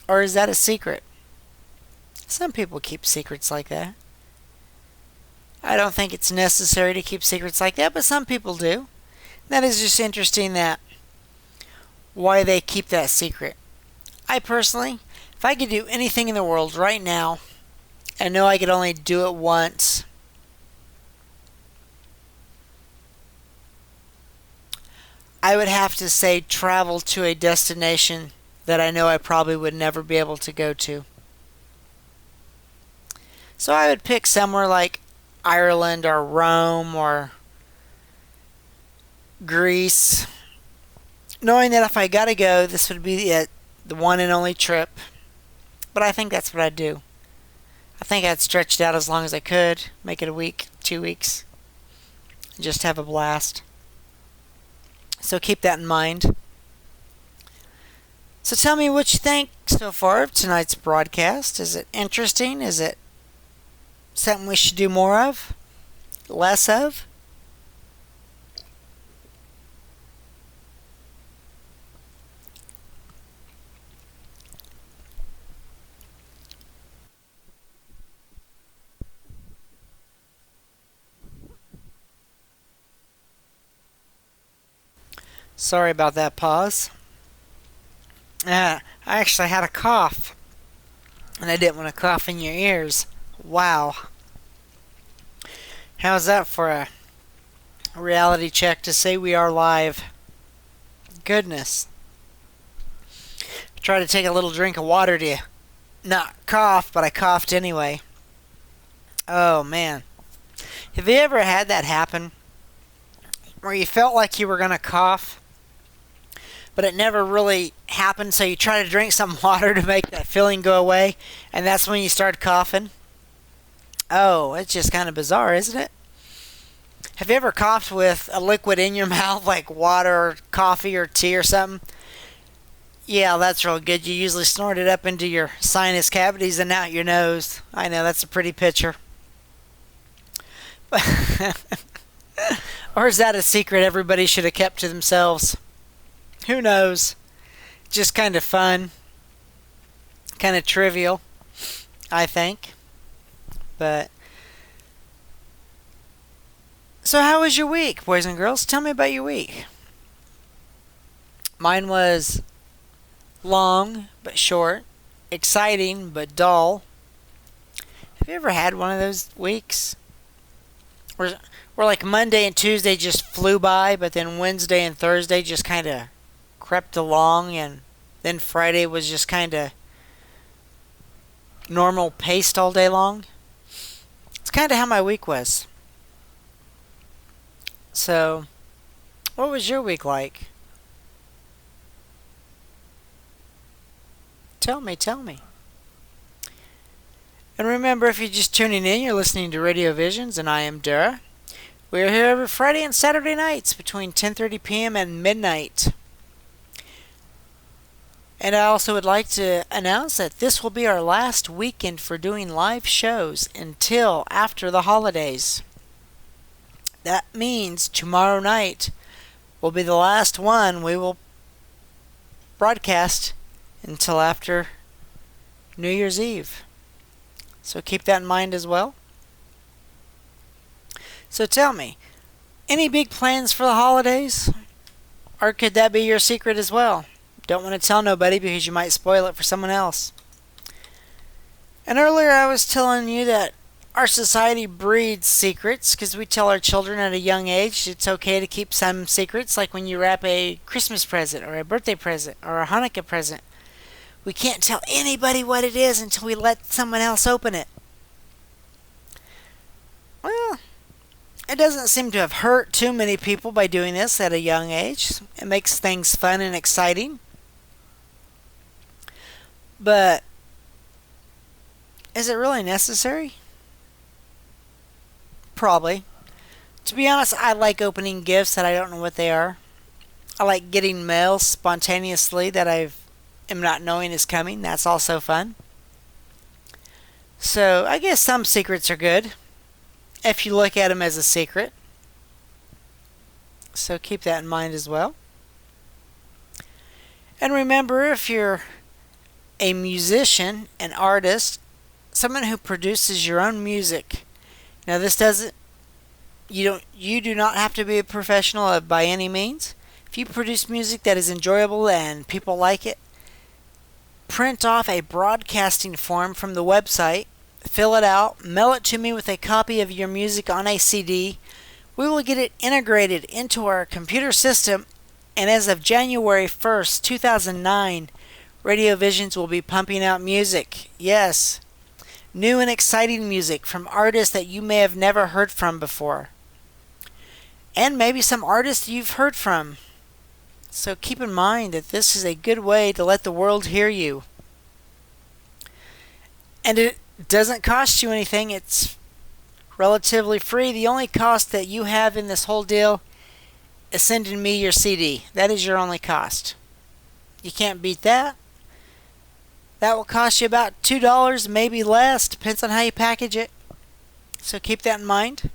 Or is that a secret? Some people keep secrets like that. I don't think it's necessary to keep secrets like that, but some people do. That is just interesting that why they keep that secret. I personally, if I could do anything in the world right now, I know I could only do it once. I would have to say travel to a destination that I know I probably would never be able to go to. So I would pick somewhere like Ireland or Rome or Greece, knowing that if I gotta go, this would be it, the one and only trip. But I think that's what I'd do. I think I'd stretch it out as long as I could, make it a week, 2 weeks, and just have a blast. So keep that in mind. So tell me what you think so far of tonight's broadcast. Is it interesting? Is it something we should do more of? Less of? Sorry about that pause. I actually had a cough, and I didn't want to cough in your ears. Wow. How's that for a reality check to say we are live? Goodness. Try to take a little drink of water to not cough, but I coughed anyway. Oh, man. Have you ever had that happen? Where you felt like you were going to cough, but it never really happened, so you try to drink some water to make that feeling go away, and that's when you start coughing. Oh, it's just kind of bizarre, isn't it? Have you ever coughed with a liquid in your mouth, like water or coffee or tea or something? Yeah, that's real good. You usually snort it up into your sinus cavities and out your nose. I know, that's a pretty picture. Or is that a secret everybody should have kept to themselves? Who knows? Just kind of fun. Kind of trivial, I think. But so how was your week, boys and girls? Tell me about your week. Mine was long but short, exciting but dull. Have you ever had one of those weeks where like Monday and Tuesday just flew by, but then Wednesday and Thursday just kind of crept along, and then Friday was just kind of normal paced all day long? It's kind of how my week was. So, what was your week like? Tell me, tell me. And remember, if you're just tuning in, you're listening to RadioVisions, and I am Darrah. We are here every Friday and Saturday nights between 10:30 p.m. and midnight. And I also would like to announce that this will be our last weekend for doing live shows until after the holidays. That means tomorrow night will be the last one we will broadcast until after New Year's Eve. So keep that in mind as well. So tell me, any big plans for the holidays? Or could that be your secret as well? Don't want to tell nobody because you might spoil it for someone else. And earlier I was telling you that our society breeds secrets because we tell our children at a young age it's okay to keep some secrets, like when you wrap a Christmas present or a birthday present or a Hanukkah present. We can't tell anybody what it is until we let someone else open it. Well, it doesn't seem to have hurt too many people by doing this at a young age. It makes things fun and exciting. But is it really necessary? Probably. To be honest, I like opening gifts that I don't know what they are. I like getting mail spontaneously that I am not knowing is coming. That's also fun. So I guess some secrets are good if you look at them as a secret. So keep that in mind as well. And remember, if you're a musician, an artist, someone who produces your own music. Now this doesn't, you do not have to be a professional by any means. If you produce music that is enjoyable and people like it, print off a broadcasting form from the website, fill it out, mail it to me with a copy of your music on a CD. We will get it integrated into our computer system, and as of January 1st, 2009, RadioVisions will be pumping out music. Yes, new and exciting music from artists that you may have never heard from before. And maybe some artists you've heard from. So keep in mind that this is a good way to let the world hear you. And it doesn't cost you anything. It's relatively free. The only cost that you have in this whole deal is sending me your CD. That is your only cost. You can't beat that. That will cost you about $2, maybe less, depends on how you package it. So keep that in mind.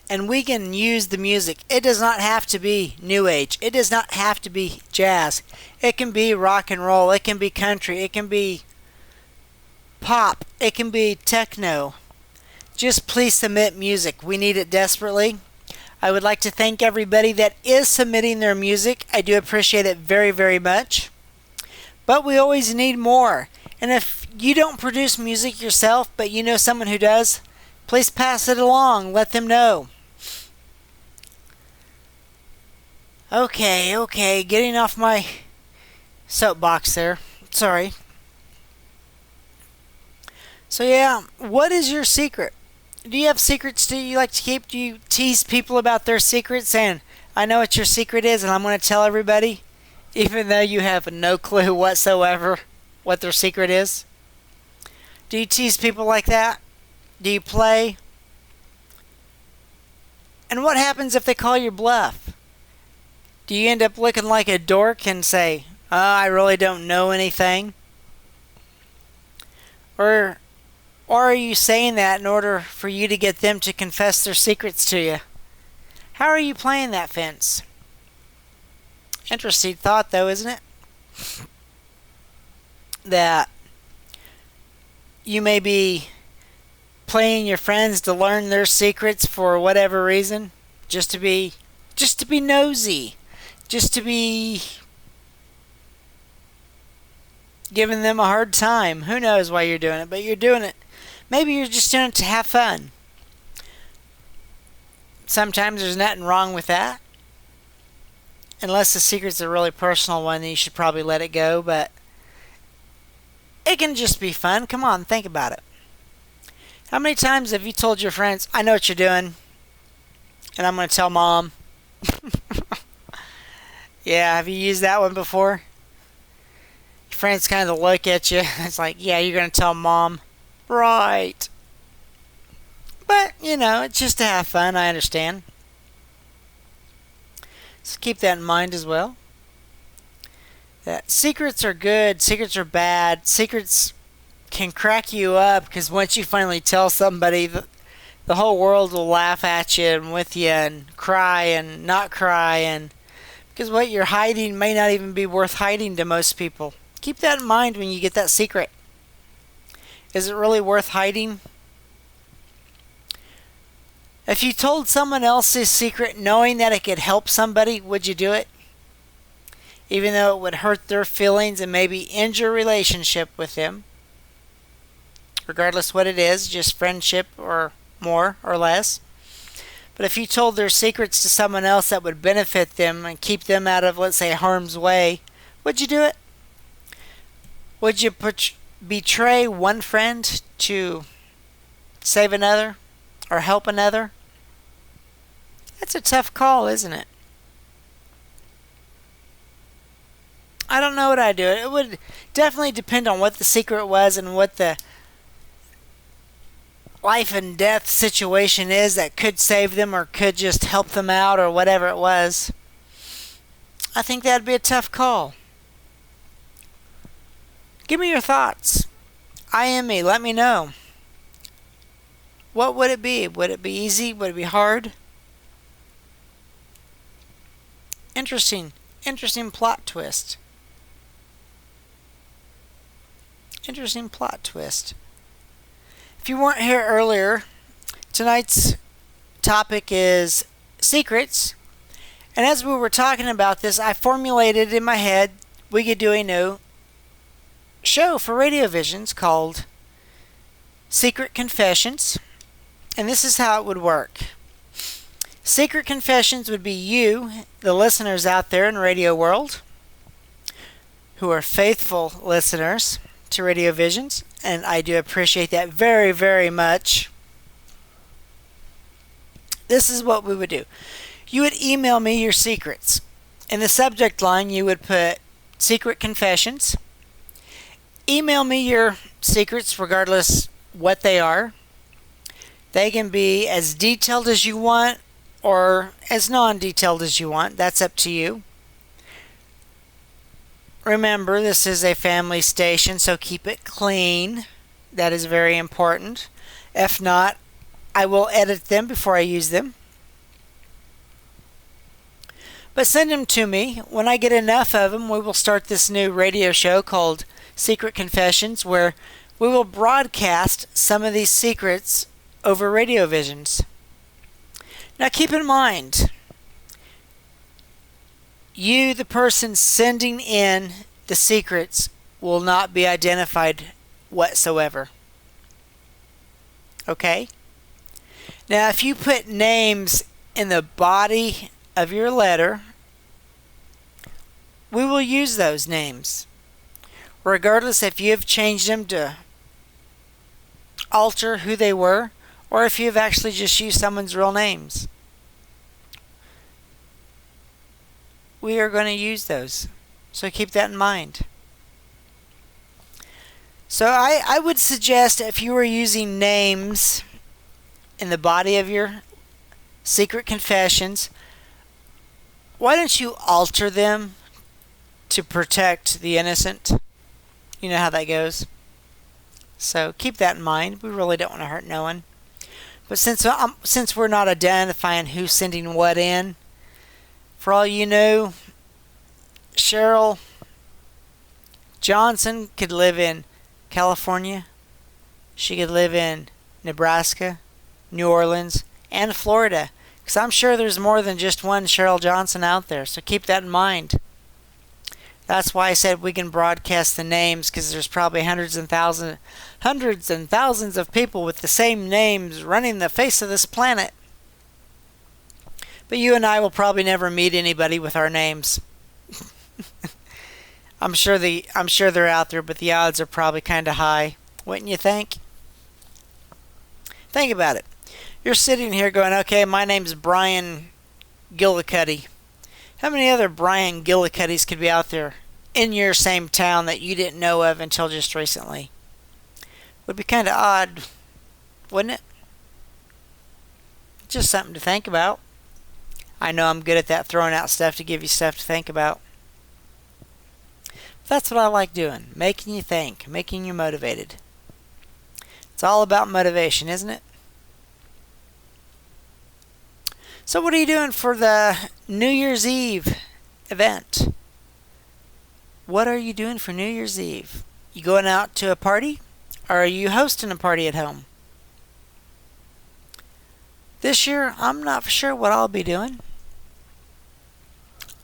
And we can use the music. It does not have to be new age. It does not have to be jazz. It can be rock and roll. It can be country. It can be pop. It can be techno. Just please submit music. We need it desperately. I would like to thank everybody that is submitting their music. I do appreciate it very, very much. But we always need more. And if you don't produce music yourself, but you know someone who does, please pass it along. Let them know. Okay, getting off my soapbox there. Sorry. So yeah, what is your secret? Do you have secrets do you like to keep? Do you tease people about their secrets and, I know what your secret is, and I'm going to tell everybody, even though you have no clue whatsoever what their secret is? Do you tease people like that? Do you play? And what happens if they call your bluff? Do you end up looking like a dork and say, "Oh, I really don't know anything"? Or are you saying that in order for you to get them to confess their secrets to you? How are you playing that fence? Interesting thought, though, isn't it? That you may be playing your friends to learn their secrets for whatever reason, just to be nosy, just to be giving them a hard time. Who knows why you're doing it, but you're doing it. Maybe you're just doing it to have fun. Sometimes there's nothing wrong with that. Unless the secret's a really personal one, then you should probably let it go, but it can just be fun. Come on, think about it. How many times have you told your friends, "I know what you're doing, and I'm going to tell Mom"? Yeah, have you used that one before? Your friends kind of look at you. It's like, "Yeah, you're going to tell Mom." Right. But, it's just to have fun, I understand. So keep that in mind as well. That secrets are good, secrets are bad, secrets can crack you up, because once you finally tell somebody, the whole world will laugh at you and with you and cry and not cry, and because what you're hiding may not even be worth hiding to most people. Keep that in mind when you get that secret. Is it really worth hiding? If you told someone else's secret knowing that it could help somebody, would you do it? Even though it would hurt their feelings and maybe injure relationship with them. Regardless what it is, just friendship or more or less. But if you told their secrets to someone else that would benefit them and keep them out of, let's say, harm's way, would you do it? Would you betray one friend to save another or help another? That's a tough call, isn't it? I don't know what I'd do. It would definitely depend on what the secret was and what the life and death situation is that could save them or could just help them out or whatever it was. I think that'd be a tough call. Give me your thoughts. IM me. Let me know. What would it be? Would it be easy? Would it be hard? Interesting plot twist. Interesting plot twist. If you weren't here earlier, tonight's topic is secrets. And as we were talking about this, I formulated in my head we could do a new show for RadioVisions called Secret Confessions. And this is how it would work. Secret Confessions would be you, the listeners out there in radio world, who are faithful listeners to RadioVisions, and I do appreciate that very, very much. This is what we would do. You would email me your secrets. In the subject line, you would put Secret Confessions. Email me your secrets regardless what they are. They can be as detailed as you want or as non-detailed as you want. That's up to you. Remember, this is a family station, so keep it clean. That is very important. If not, I will edit them before I use them. But send them to me. When I get enough of them, we will start this new radio show called Secret Confessions, where we will broadcast some of these secrets over RadioVisions. Now keep in mind, you, the person sending in the secrets, will not be identified whatsoever. Okay? Now if you put names in the body of your letter, we will use those names. Regardless if you have changed them to alter who they were, or if you've actually just used someone's real names. we are going to use those. So keep that in mind. So I would suggest if you were using names in the body of your secret confessions, why don't you alter them to protect the innocent? You know how that goes. So keep that in mind. We really don't want to hurt no one. But since we're not identifying who's sending what in, for all you know, Cheryl Johnson could live in California. She could live in Nebraska, New Orleans, and Florida. Because I'm sure there's more than just one Cheryl Johnson out there. So keep that in mind. That's why I said we can broadcast the names, because there's probably hundreds and thousands of people with the same names running the face of this planet. But you and I will probably never meet anybody with our names. I'm sure they're out there, but the odds are probably kind of high. Wouldn't you think? Think about it. You're sitting here going, okay, my name's Brian Gillicuddy. How many other Brian Gillicuddys could be out there in your same town that you didn't know of until just recently? Would be kind of odd, wouldn't it? Just something to think about. I know I'm good at that, throwing out stuff to give you stuff to think about. That's what I like doing, making you think, making you motivated. It's all about motivation, isn't it? So what are you doing for the New Year's Eve event? What are you doing for New Year's Eve? You going out to a party? Or are you hosting a party at home? This year, I'm not for sure what I'll be doing.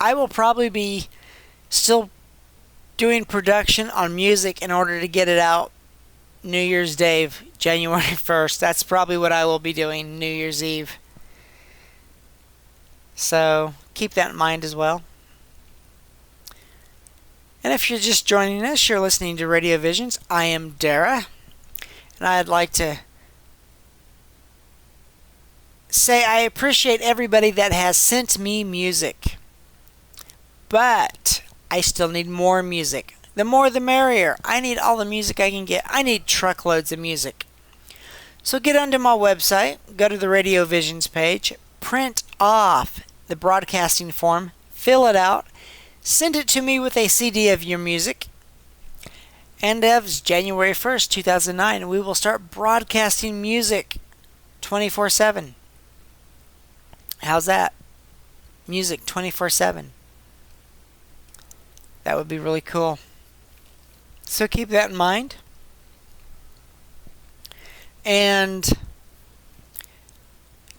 I will probably be still doing production on music in order to get it out New Year's Day, January 1st. That's probably what I will be doing New Year's Eve. So keep that in mind as well. And if you're just joining us, you're listening to RadioVisions. I am Darrah, and I'd like to say I appreciate everybody that has sent me music. But I still need more music. The more the merrier. I need all the music I can get. I need truckloads of music. So get onto my website, go to the RadioVisions page, print off the broadcasting form, fill it out, send it to me with a CD of your music. And as January 1st, 2009, we will start broadcasting music 24/7. How's that? Music 24/7. That would be really cool. So keep that in mind. And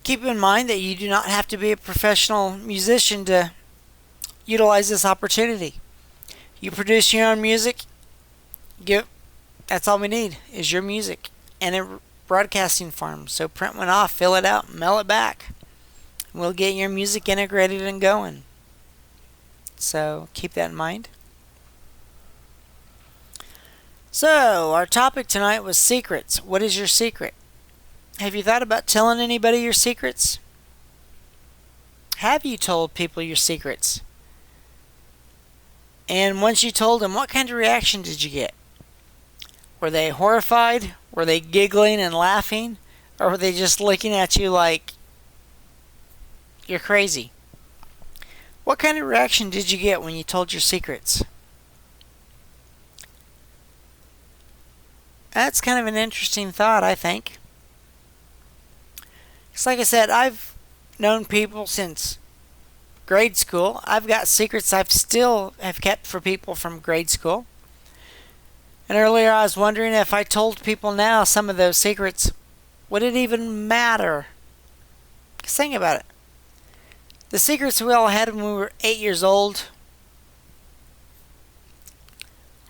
keep in mind that you do not have to be a professional musician to utilize this opportunity. You produce your own music. That's all we need is your music and a broadcasting form. So print one off, fill it out, mail it back. We'll get your music integrated and going. So keep that in mind. So our topic tonight was secrets. What is your secret? Have you thought about telling anybody your secrets? Have you told people your secrets? And once you told them, what kind of reaction did you get? Were they horrified? Were they giggling and laughing? Or were they just looking at you like you're crazy? What kind of reaction did you get when you told your secrets? That's kind of an interesting thought, I think. It's like I said, I've known people since grade school. I've got secrets I've still have kept for people from grade school. And earlier I was wondering if I told people now some of those secrets, would it even matter? Because think about it. The secrets we all had when we were 8 years old,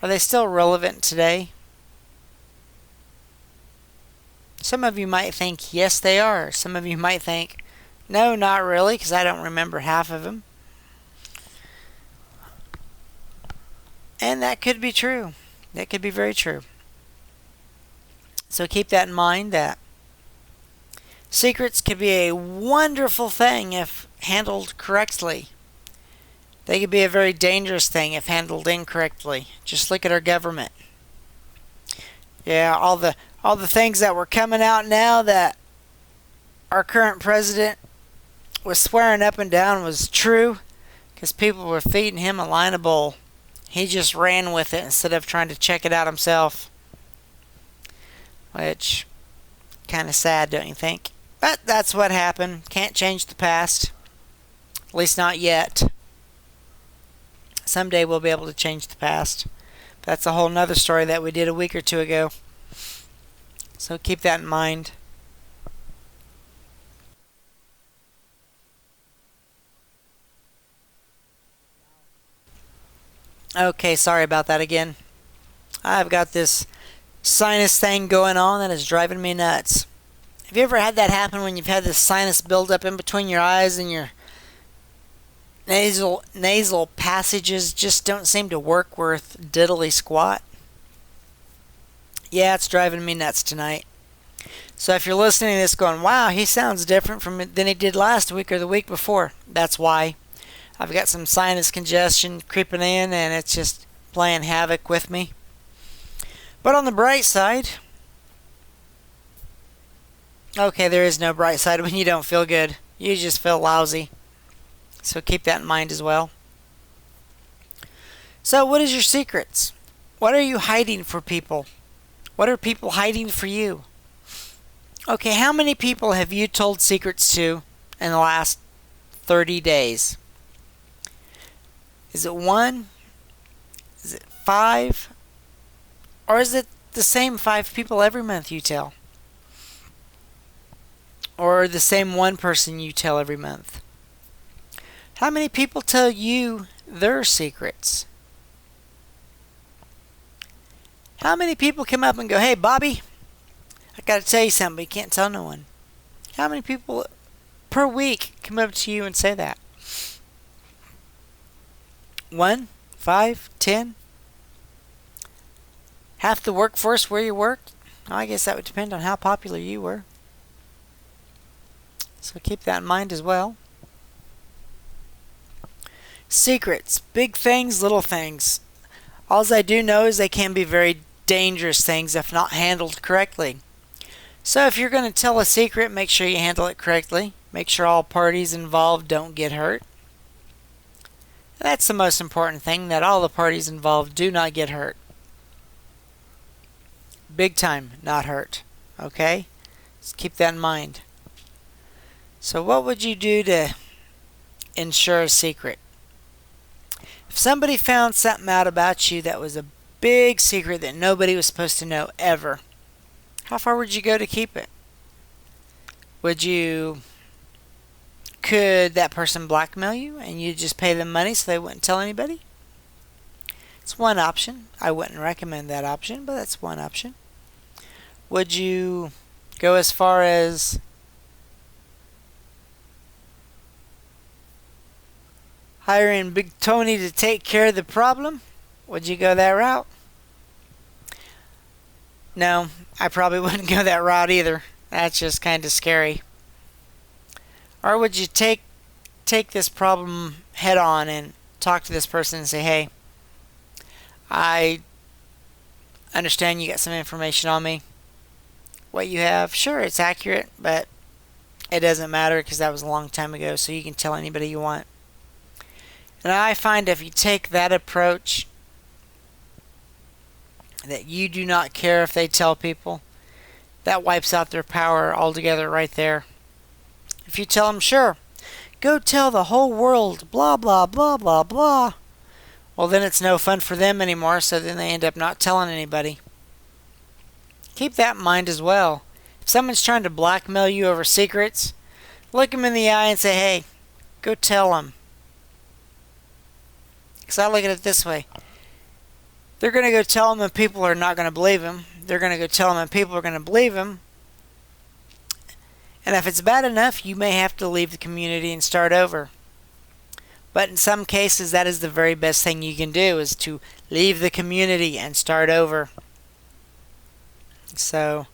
are they still relevant today? Some of you might think, yes, they are. Some of you might think, no, not really, because I don't remember half of them. And that could be true. That could be very true. So keep that in mind, that secrets could be a wonderful thing if handled correctly. They could be a very dangerous thing if handled incorrectly. Just look at our government. Yeah, all the things that were coming out now that our current president was swearing up and down was true because people were feeding him a line of bull. He just ran with it instead of trying to check it out himself. Which, kind of sad, don't you think? But that's what happened. Can't change the past. At least not yet. Someday we'll be able to change the past. That's a whole nother story that we did a week or two ago. So keep that in mind. Okay, sorry about that again. I've got this sinus thing going on that is driving me nuts. Have you ever had that happen when you've had this sinus buildup in between your eyes and your nasal passages just don't seem to work worth diddly squat? Yeah, it's driving me nuts tonight. So if you're listening to this going, wow, he sounds different than he did last week or the week before, that's why. I've got some sinus congestion creeping in and it's just playing havoc with me. But on the bright side, okay, there is no bright side when you don't feel good. You just feel lousy. So keep that in mind as well. So what is your secrets? What are you hiding for people? What are people hiding for you? Okay, how many people have you told secrets to in the last 30 days? Is it 1? Is it 5? Or is it the same 5 people every month you tell? Or the same 1 person you tell every month? How many people tell you their secrets? How many people come up and go, hey, Bobby, I got to tell you something, but you can't tell no one? How many people per week come up to you and say that? 1? 5? 10? Half the workforce where you worked? I guess that would depend on how popular you were. So keep that in mind as well. Secrets. Big things, little things. All I do know is they can be very dangerous things if not handled correctly. So if you're going to tell a secret, make sure you handle it correctly. Make sure all parties involved don't get hurt. That's the most important thing, that all the parties involved do not get hurt. Big time, not hurt. Okay? Just keep that in mind. So what would you do to ensure a secret? If somebody found something out about you that was a big secret that nobody was supposed to know ever, how far would you go to keep it? Could that person blackmail you and you just pay them money so they wouldn't tell anybody? It's one option. I wouldn't recommend that option, but that's one option. Would you go as far as hiring Big Tony to take care of the problem? Would you go that route? No, I probably wouldn't go that route either. That's just kind of scary. Or would you take this problem head on and talk to this person and say, hey, I understand you got some information on me. What you have, sure, it's accurate, but it doesn't matter because that was a long time ago, so you can tell anybody you want. And I find if you take that approach, that you do not care if they tell people, that wipes out their power altogether right there. If you tell them, sure, go tell the whole world, blah, blah, blah, blah, blah, well, then it's no fun for them anymore, so then they end up not telling anybody. Keep that in mind as well. If someone's trying to blackmail you over secrets, look them in the eye and say, hey, go tell them. Because I look at it this way. They're going to go tell them and people are not going to believe them. They're going to go tell them and people are going to believe them. And if it's bad enough, you may have to leave the community and start over. But in some cases, that is the very best thing you can do, is to leave the community and start over. So,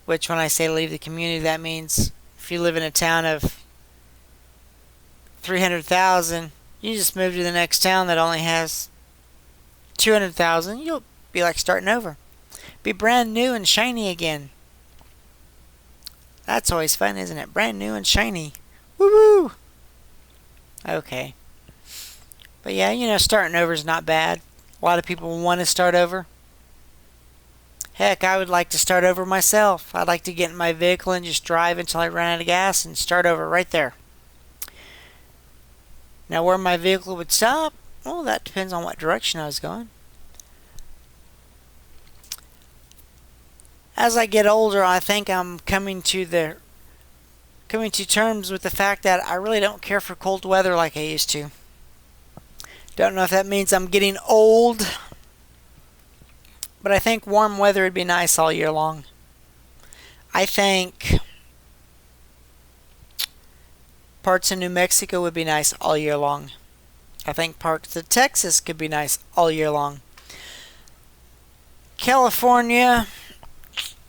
which when I say leave the community, that means if you live in a town of 300,000, You just move to the next town that only has 200,000. You'll be like starting over. Be brand new and shiny again. That's always fun, isn't it? Brand new and shiny. Woo-woo! Okay. But yeah, starting over is not bad. A lot of people want to start over. Heck, I would like to start over myself. I'd like to get in my vehicle and just drive until I run out of gas and start over right there. Now, where my vehicle would stop, well, that depends on what direction I was going. As I get older, I think I'm coming to terms with the fact that I really don't care for cold weather like I used to. Don't know if that means I'm getting old, but I think warm weather would be nice all year long. I think parts of New Mexico would be nice all year long. I think parts of Texas could be nice all year long. California,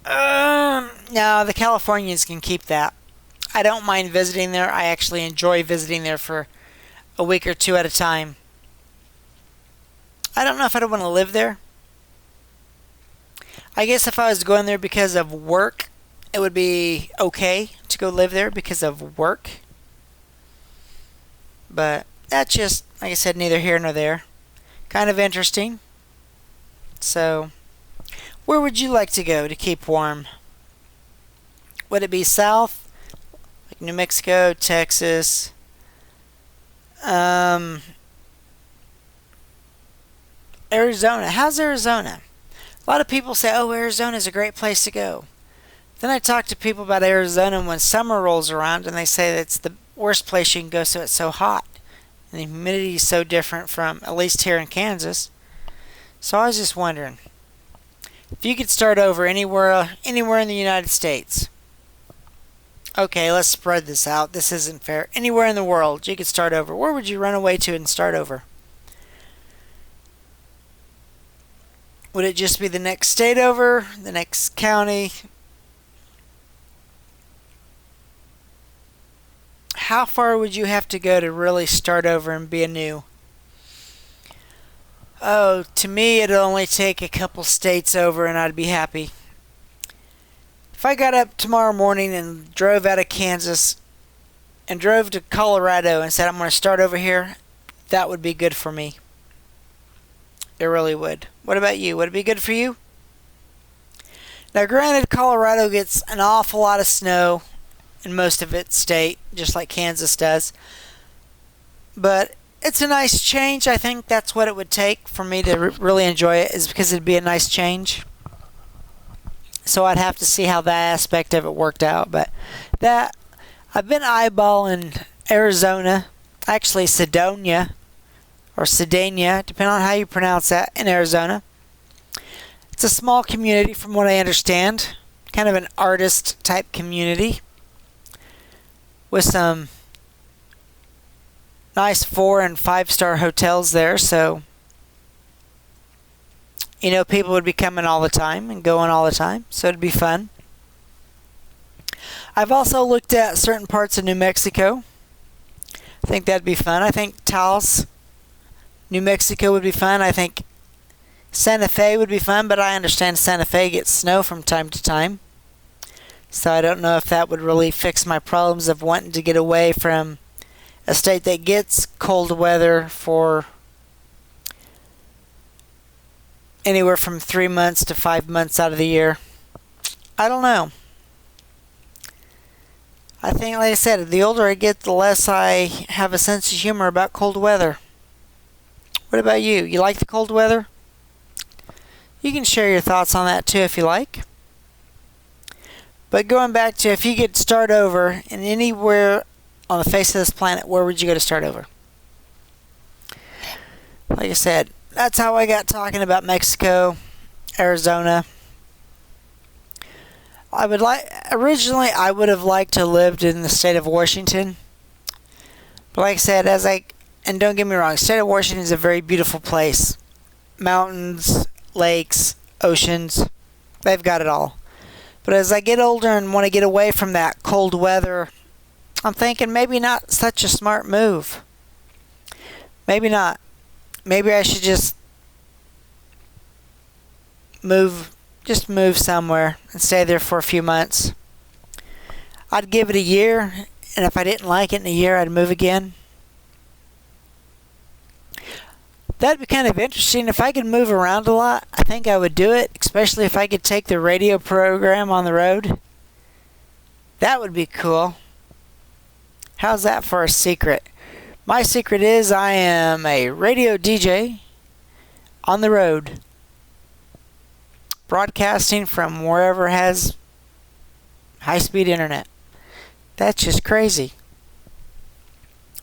no, the Californians can keep that. I don't mind visiting there. I actually enjoy visiting there for a week or two at a time. I don't know if I'd want to live there. I guess if I was going there because of work, it would be okay to go live there because of work. But that's just, like I said, neither here nor there. Kind of interesting. So, where would you like to go to keep warm? Would it be south? Like New Mexico, Texas? Arizona. How's Arizona? A lot of people say, oh, Arizona is a great place to go. Then I talk to people about Arizona when summer rolls around and they say that it's the worst place you can go, so it's so hot. And the humidity is so different from, at least here in Kansas. So I was just wondering, if you could start over anywhere in the United States. Okay, let's spread this out. This isn't fair. Anywhere in the world, you could start over. Where would you run away to and start over? Would it just be the next state over? The next county? How far would you have to go to really start over and be anew? Oh, to me, it'd only take a couple states over and I'd be happy. If I got up tomorrow morning and drove out of Kansas and drove to Colorado and said I'm going to start over here, that would be good for me. It really would. What about you? Would it be good for you? Now, granted, Colorado gets an awful lot of snow in most of its state, just like Kansas does. But it's a nice change. I think that's what it would take for me to really enjoy it, is because it'd be a nice change. So I'd have to see how that aspect of it worked out. But that, I've been eyeballing Arizona, actually Sedona, or Sedania, depending on how you pronounce that, in Arizona. It's a small community from what I understand, kind of an artist type community with some nice 4- and 5-star hotels there, so people would be coming all the time and going all the time, so it'd be fun. I've also looked at certain parts of New Mexico. I think that'd be fun. I think Taos, New Mexico would be fun. I think Santa Fe would be fun, but I understand Santa Fe gets snow from time to time. So I don't know if that would really fix my problems of wanting to get away from a state that gets cold weather for anywhere from 3 months to 5 months out of the year. I don't know. I think, like I said, the older I get, the less I have a sense of humor about cold weather. What about you? You like the cold weather? You can share your thoughts on that too if you like. But going back to, if you could start over in anywhere on the face of this planet, where would you go to start over? Like I said, that's how I got talking about Mexico, Arizona. Originally I would have liked to lived in the state of Washington. But like I said, and don't get me wrong, the state of Washington is a very beautiful place. Mountains, lakes, oceans, they've got it all. But as I get older and want to get away from that cold weather, I'm thinking maybe not such a smart move. Maybe not. Maybe I should move somewhere and stay there for a few months. I'd give it a year, and if I didn't like it in a year, I'd move again. That'd be kind of interesting. If I could move around a lot, I think I would do it, especially if I could take the radio program on the road. That would be cool. How's that for a secret? My secret is I am a radio DJ on the road, broadcasting from wherever has high-speed internet. That's just crazy.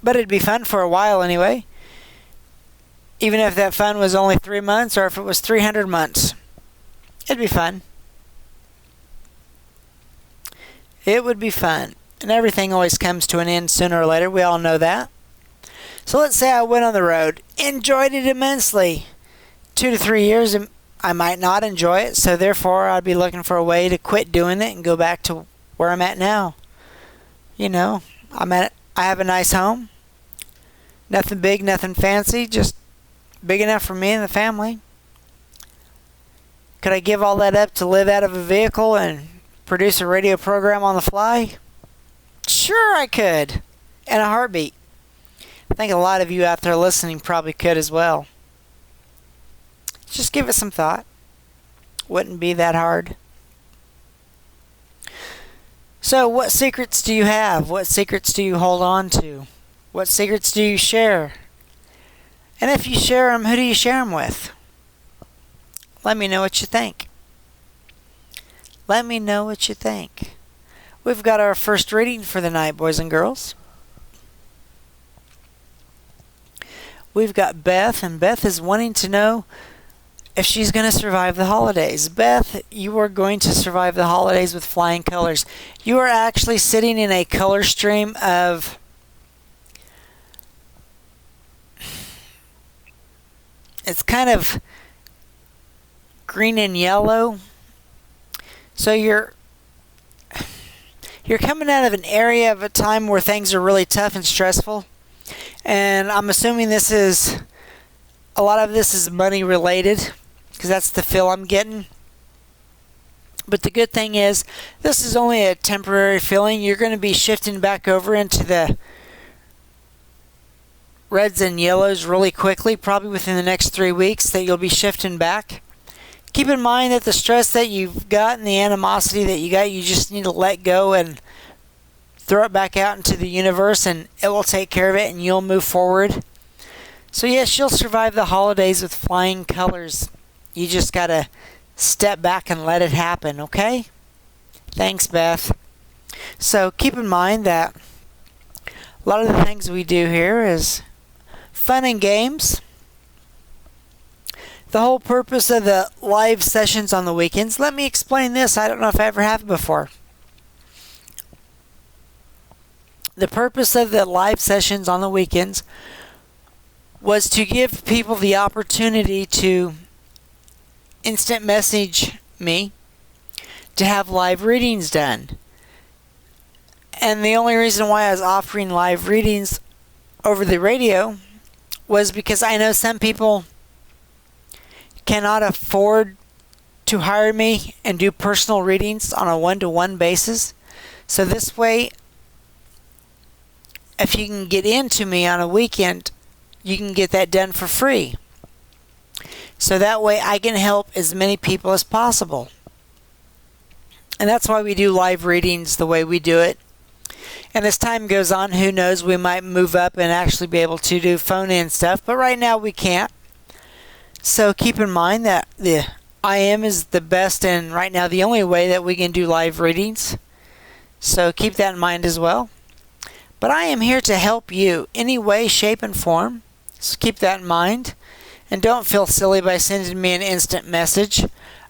But it'd be fun for a while anyway. Even if that fun was only 3 months or if it was 300 months. It'd be fun. It would be fun. And everything always comes to an end sooner or later. We all know that. So let's say I went on the road. Enjoyed it immensely. 2 to 3 years, I might not enjoy it. So therefore, I'd be looking for a way to quit doing it and go back to where I'm at now. You know, I have a nice home. Nothing big, nothing fancy. Just big enough for me and the family. Could I give all that up to live out of a vehicle and produce a radio program on the fly? Sure I could. In a heartbeat. I think a lot of you out there listening probably could as well. Just give it some thought. Wouldn't be that hard. So what secrets do you have? What secrets do you hold on to? What secrets do you share? And if you share them, who do you share them with? Let me know what you think. Let me know what you think. We've got our first reading for the night, boys and girls. We've got Beth, and Beth is wanting to know if she's going to survive the holidays. Beth, you are going to survive the holidays with flying colors. You are actually sitting in a color stream of it's kind of green and yellow. So you're coming out of an area of a time where things are really tough and stressful. And I'm assuming a lot of this is money related, because that's the feel I'm getting. But the good thing is, this is only a temporary feeling. You're going to be shifting back over into the reds and yellows really quickly, probably within the next 3 weeks that you'll be shifting back. Keep in mind that the stress that you've got and the animosity that you got, you just need to let go and throw it back out into the universe, and it will take care of it and you'll move forward. So yes, you'll survive the holidays with flying colors. You just got to step back and let it happen, okay? Thanks, Beth. So keep in mind that a lot of the things we do here is fun and games. The whole purpose of the live sessions on the weekends, let me explain this. I don't know if I ever have before. The purpose of the live sessions on the weekends was to give people the opportunity to instant message me to have live readings done. And the only reason why I was offering live readings over the radio was because I know some people cannot afford to hire me and do personal readings on a one-to-one basis. So this way, if you can get into me on a weekend, you can get that done for free. So that way I can help as many people as possible. And that's why we do live readings the way we do it. And as time goes on, who knows, we might move up and actually be able to do phone-in stuff. But right now we can't. So keep in mind that the IM is the best and right now the only way that we can do live readings. So keep that in mind as well. But I am here to help you any way, shape, and form. So keep that in mind. And don't feel silly by sending me an instant message.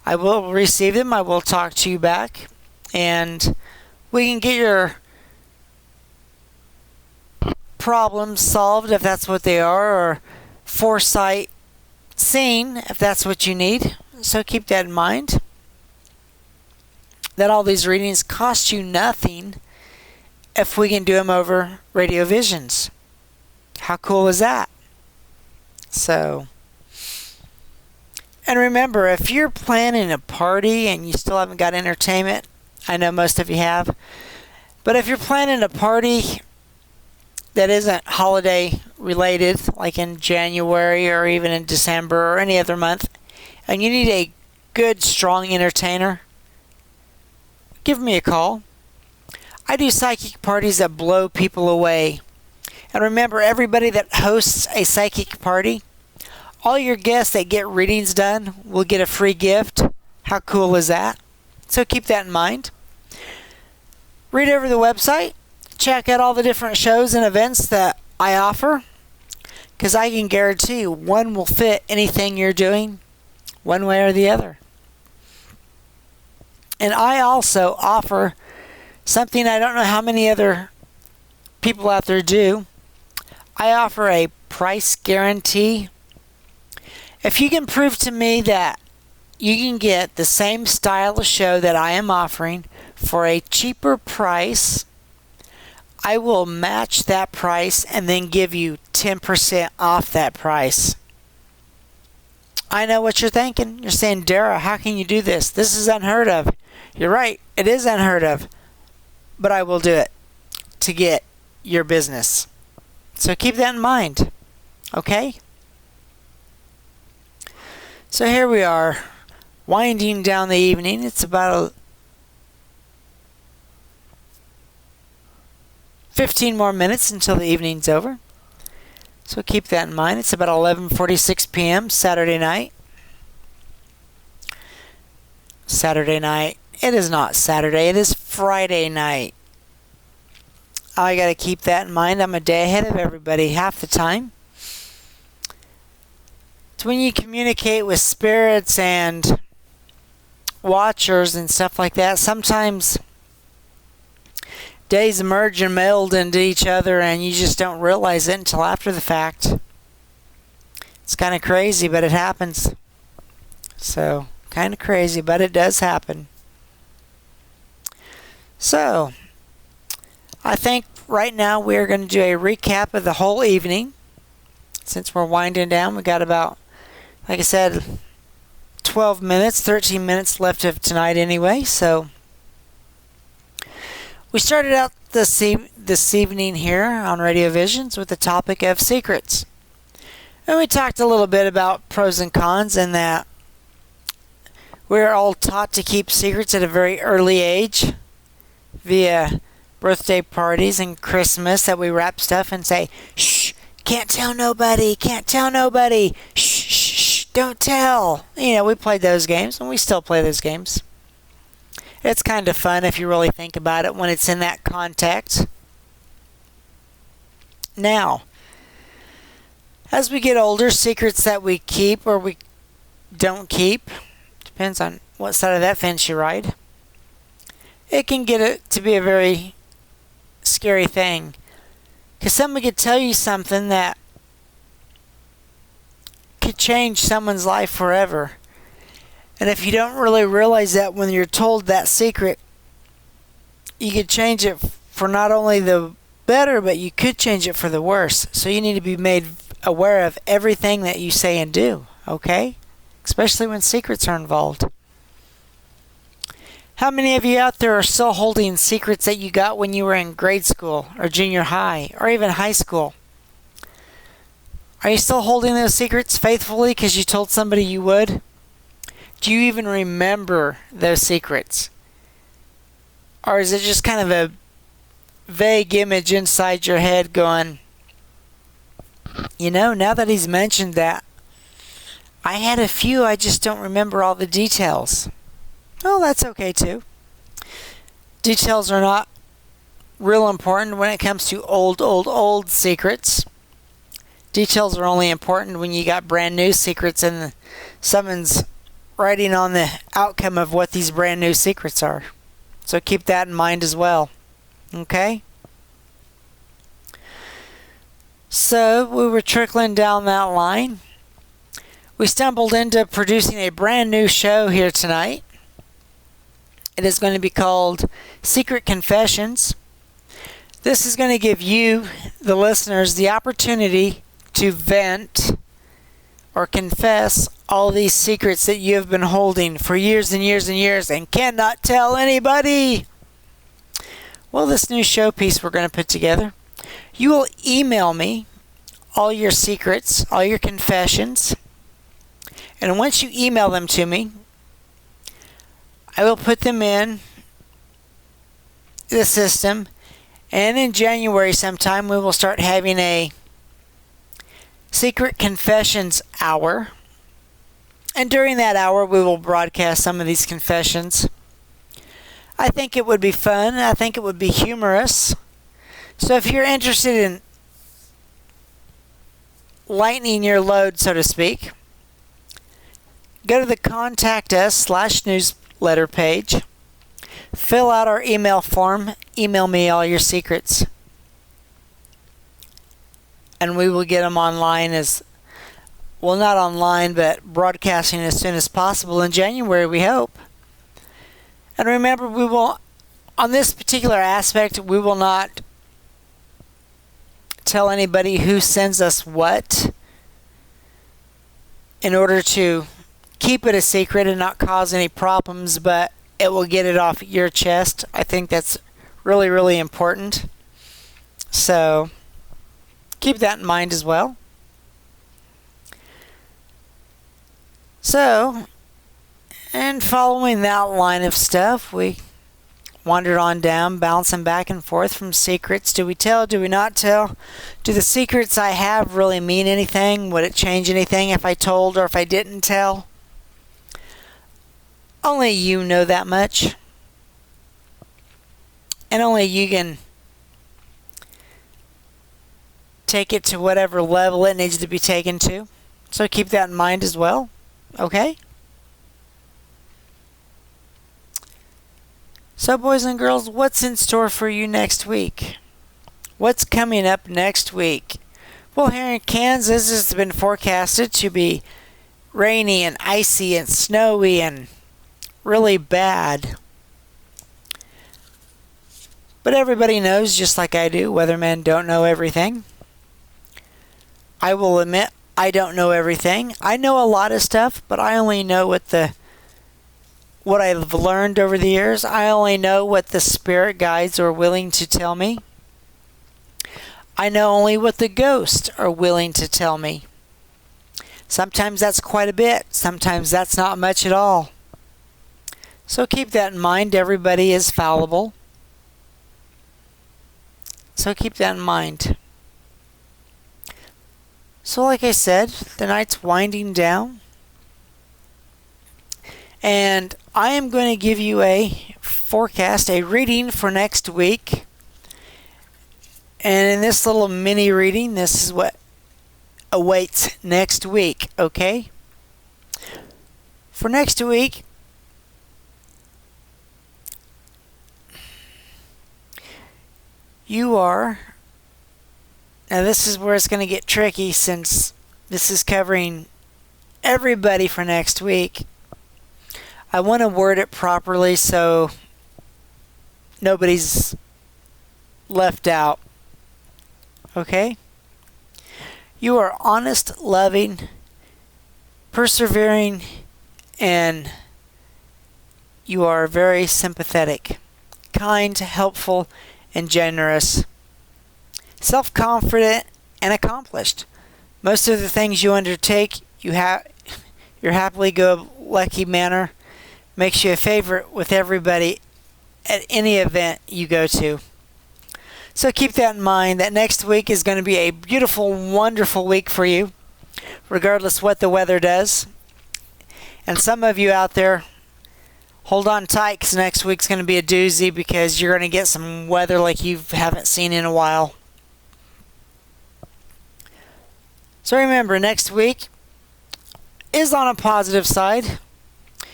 I will receive them. I will talk to you back. And we can get your problems solved if that's what they are, or foresight seen if that's what you need. So keep that in mind. That all these readings cost you nothing if we can do them over RadioVisions. How cool is that? So, and remember, if you're planning a party and you still haven't got entertainment, I know most of you have, but if you're planning a party that isn't holiday related, like in January or even in December or any other month, and you need a good, strong entertainer, give me a call. I do psychic parties that blow people away. And remember, everybody that hosts a psychic party, all your guests that get readings done will get a free gift. How cool is that? So keep that in mind. Read over the website. Check out all the different shows and events that I offer, because I can guarantee you one will fit anything you're doing, one way or the other. And I also offer something I don't know how many other people out there do. I offer a price guarantee. If you can prove to me that you can get the same style of show that I am offering for a cheaper price, I will match that price and then give you 10% off that price. I know what you're thinking. You're saying, Darrah, how can you do this? This is unheard of. You're right. It is unheard of. But I will do it to get your business. So keep that in mind. Okay? So here we are, winding down the evening. It's about 15 more minutes until the evening's over. So keep that in mind. It's about 11:46 p.m. Saturday night. Saturday night. It is not Saturday. It is Friday night. I got to keep that in mind. I'm a day ahead of everybody half the time. It's when you communicate with spirits and watchers and stuff like that. Sometimes days merge and meld into each other and you just don't realize it until after the fact. It's kind of crazy, but it happens. So, kind of crazy, but it does happen. So, I think right now we're going to do a recap of the whole evening. Since we're winding down, we got about, like I said, 12 minutes, 13 minutes left of tonight anyway. So, we started out this evening here on RadioVisions with the topic of secrets. And we talked a little bit about pros and cons, and that we're all taught to keep secrets at a very early age via birthday parties and Christmas, that we wrap stuff and say, shh, can't tell nobody, shh, shh, shh, don't tell. You know, we played those games, and we still play those games. It's kind of fun if you really think about it when it's in that context. Now, as we get older, secrets that we keep or we don't keep, depends on what side of that fence you ride, it can get it to be a very scary thing. Because someone could tell you something that could change someone's life forever. And if you don't really realize that when you're told that secret, you could change it for not only the better, but you could change it for the worse. So you need to be made aware of everything that you say and do, okay? Especially when secrets are involved. How many of you out there are still holding secrets that you got when you were in grade school or junior high or even high school? Are you still holding those secrets faithfully because you told somebody you would? Do you even remember those secrets? Or is it just kind of a vague image inside your head going, you know, now that he's mentioned that, I had a few, I just don't remember all the details. Oh, that's okay too. Details are not real important when it comes to old secrets. Details are only important when you got brand new secrets and someone's writing on the outcome of what these brand new secrets are. So keep that in mind as well. Okay? So we were trickling down that line. We stumbled into producing a brand new show here tonight. It is going to be called Secret Confessions. This is going to give you, the listeners, the opportunity to vent or confess all these secrets that you have been holding for years and years and years and cannot tell anybody? Well, this new showpiece we're going to put together, you will email me all your secrets, all your confessions, and once you email them to me, I will put them in the system, and in January sometime we will start having a Secret Confessions Hour. And during that hour we will broadcast some of these confessions. I think it would be fun. I think it would be humorous. So if you're interested in lightening your load, so to speak, go to the Contact Us /newsletter page. Fill out our email form. Email me all your secrets. And we will get them online not online, but broadcasting as soon as possible in January, we hope. And remember, we will, on this particular aspect, we will not tell anybody who sends us what in order to keep it a secret and not cause any problems, but it will get it off your chest. I think that's really, really important. So keep that in mind as well. So, and following that line of stuff, we wandered on down, bouncing back and forth from secrets. Do we tell? Do we not tell? Do the secrets I have really mean anything? Would it change anything if I told or if I didn't tell? Only you know that much. And only you can take it to whatever level it needs to be taken to. So keep that in mind as well. Okay? So boys and girls, what's in store for you next week? What's coming up next week? Well, here in Kansas, it's been forecasted to be rainy and icy and snowy and really bad. But everybody knows, just like I do, weathermen don't know everything. I will admit I don't know everything. I know a lot of stuff, but I only know what I've learned over the years. I only know what the spirit guides are willing to tell me. I know only what the ghosts are willing to tell me. Sometimes that's quite a bit. Sometimes that's not much at all. So keep that in mind. Everybody is fallible. So keep that in mind. So like I said, the night's winding down. And I am going to give you a forecast, a reading for next week. And in this little mini reading, this is what awaits next week, okay? For next week, you are... Now this is where it's going to get tricky since this is covering everybody for next week. I want to word it properly so nobody's left out. Okay? You are honest, loving, persevering, and you are very sympathetic, kind, helpful, and generous. Self-confident and accomplished. Most of the things you undertake, your happily-go-lucky manner makes you a favorite with everybody at any event you go to. So keep that in mind, that next week is going to be a beautiful, wonderful week for you, regardless what the weather does. And some of you out there, hold on tight, because next week's going to be a doozy, because you're going to get some weather like you haven't seen in a while. So remember, next week is on a positive side.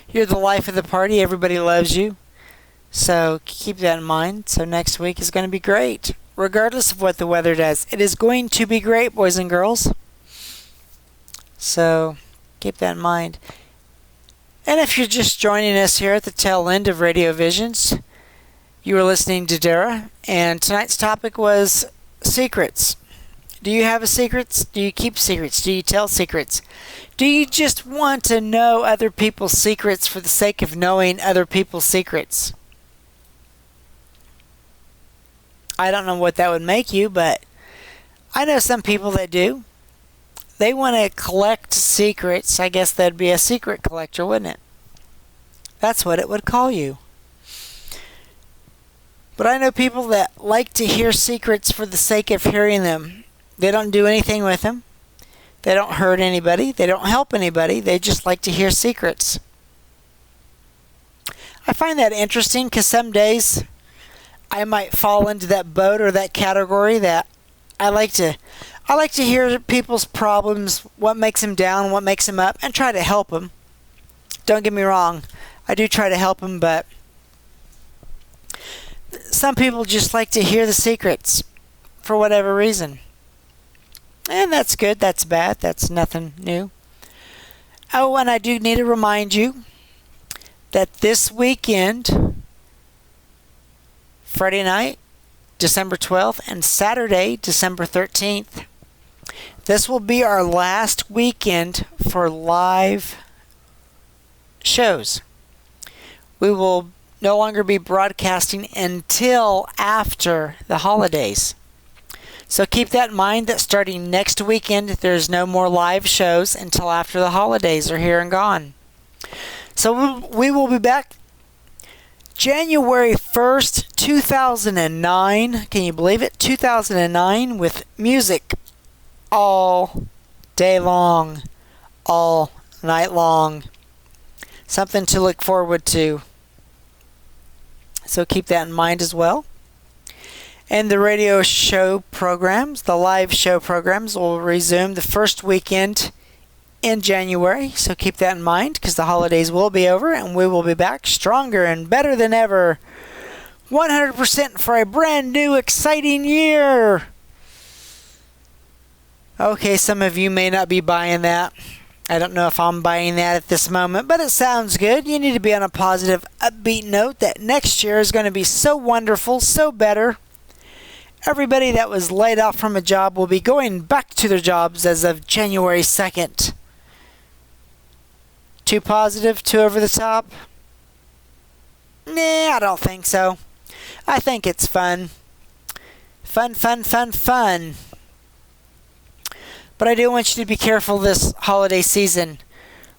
You're the life of the party. Everybody loves you. So keep that in mind. So next week is going to be great, regardless of what the weather does. It is going to be great, boys and girls. So keep that in mind. And if you're just joining us here at the tail end of RadioVisions, you are listening to Darrah, and tonight's topic was secrets. Do you have secrets? Do you keep secrets? Do you tell secrets? Do you just want to know other people's secrets for the sake of knowing other people's secrets? I don't know what that would make you, but I know some people that do. They want to collect secrets. I guess that'd be a secret collector, wouldn't it? That's what it would call you. But I know people that like to hear secrets for the sake of hearing them. They don't do anything with them. They don't hurt anybody. They don't help anybody. They just like to hear secrets. I find that interesting because some days I might fall into that boat or that category that I like to hear people's problems, what makes them down, what makes them up, and try to help them. Don't get me wrong. I do try to help them, but some people just like to hear the secrets for whatever reason. And that's good, that's bad, that's nothing new. Oh, and I do need to remind you that this weekend, Friday night, December 12th, and Saturday, December 13th, this will be our last weekend for live shows. We will no longer be broadcasting until after the holidays. So keep that in mind that starting next weekend, there's no more live shows until after the holidays are here and gone. So we will be back January 1st, 2009. Can you believe it? 2009 with music all day long, all night long. Something to look forward to. So keep that in mind as well. And the radio show programs, the live show programs, will resume the first weekend in January. So keep that in mind because the holidays will be over and we will be back stronger and better than ever. 100% for a brand new, exciting year. Okay, some of you may not be buying that. I don't know if I'm buying that at this moment, but it sounds good. You need to be on a positive, upbeat note that next year is going to be so wonderful, so better. Everybody that was laid off from a job will be going back to their jobs as of January 2nd. Too positive? Too over the top? Nah, I don't think so. I think it's fun. Fun, fun, fun, fun. But I do want you to be careful this holiday season.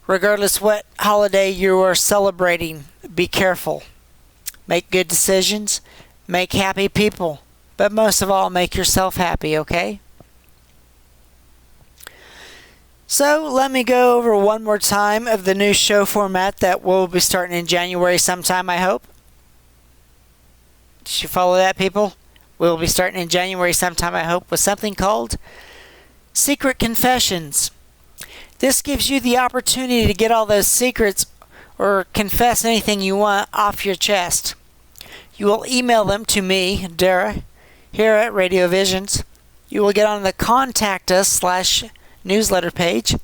Regardless what holiday you are celebrating, be careful. Make good decisions. Make happy people. But most of all, make yourself happy, okay? So let me go over one more time of the new show format that will be starting in January sometime, I hope. Did you follow that, people? We'll be starting in January sometime, I hope, with something called Secret Confessions. This gives you the opportunity to get all those secrets or confess anything you want off your chest. You will email them to me, Darrah, here at RadioVisions. You will get on the Contact Us /newsletter page.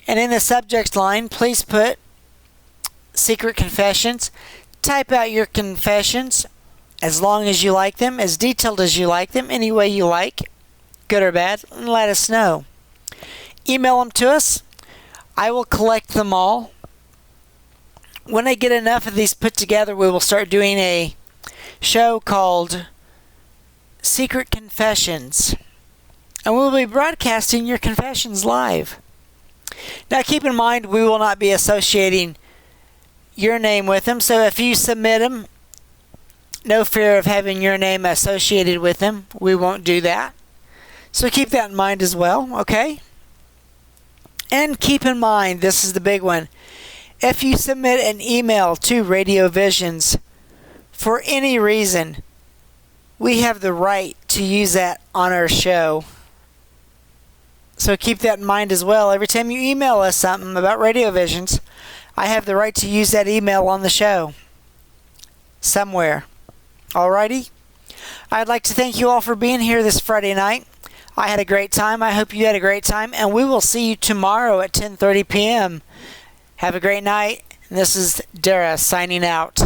And in the subject line, please put Secret Confessions. Type out your confessions as long as you like them, as detailed as you like them, any way you like, good or bad, and let us know. Email them to us. I will collect them all. When I get enough of these put together, we will start doing a show called Secret Confessions. And we'll be broadcasting your confessions live. Now keep in mind, we will not be associating your name with them. So if you submit them, no fear of having your name associated with them. We won't do that. So keep that in mind as well, okay? And keep in mind, this is the big one. If you submit an email to RadioVisions for any reason, we have the right to use that on our show. So keep that in mind as well. Every time you email us something about RadioVisions, I have the right to use that email on the show. Somewhere. Alrighty? I'd like to thank you all for being here this Friday night. I had a great time. I hope you had a great time. And we will see you tomorrow at 10:30 p.m. Have a great night. And this is Darrah signing out.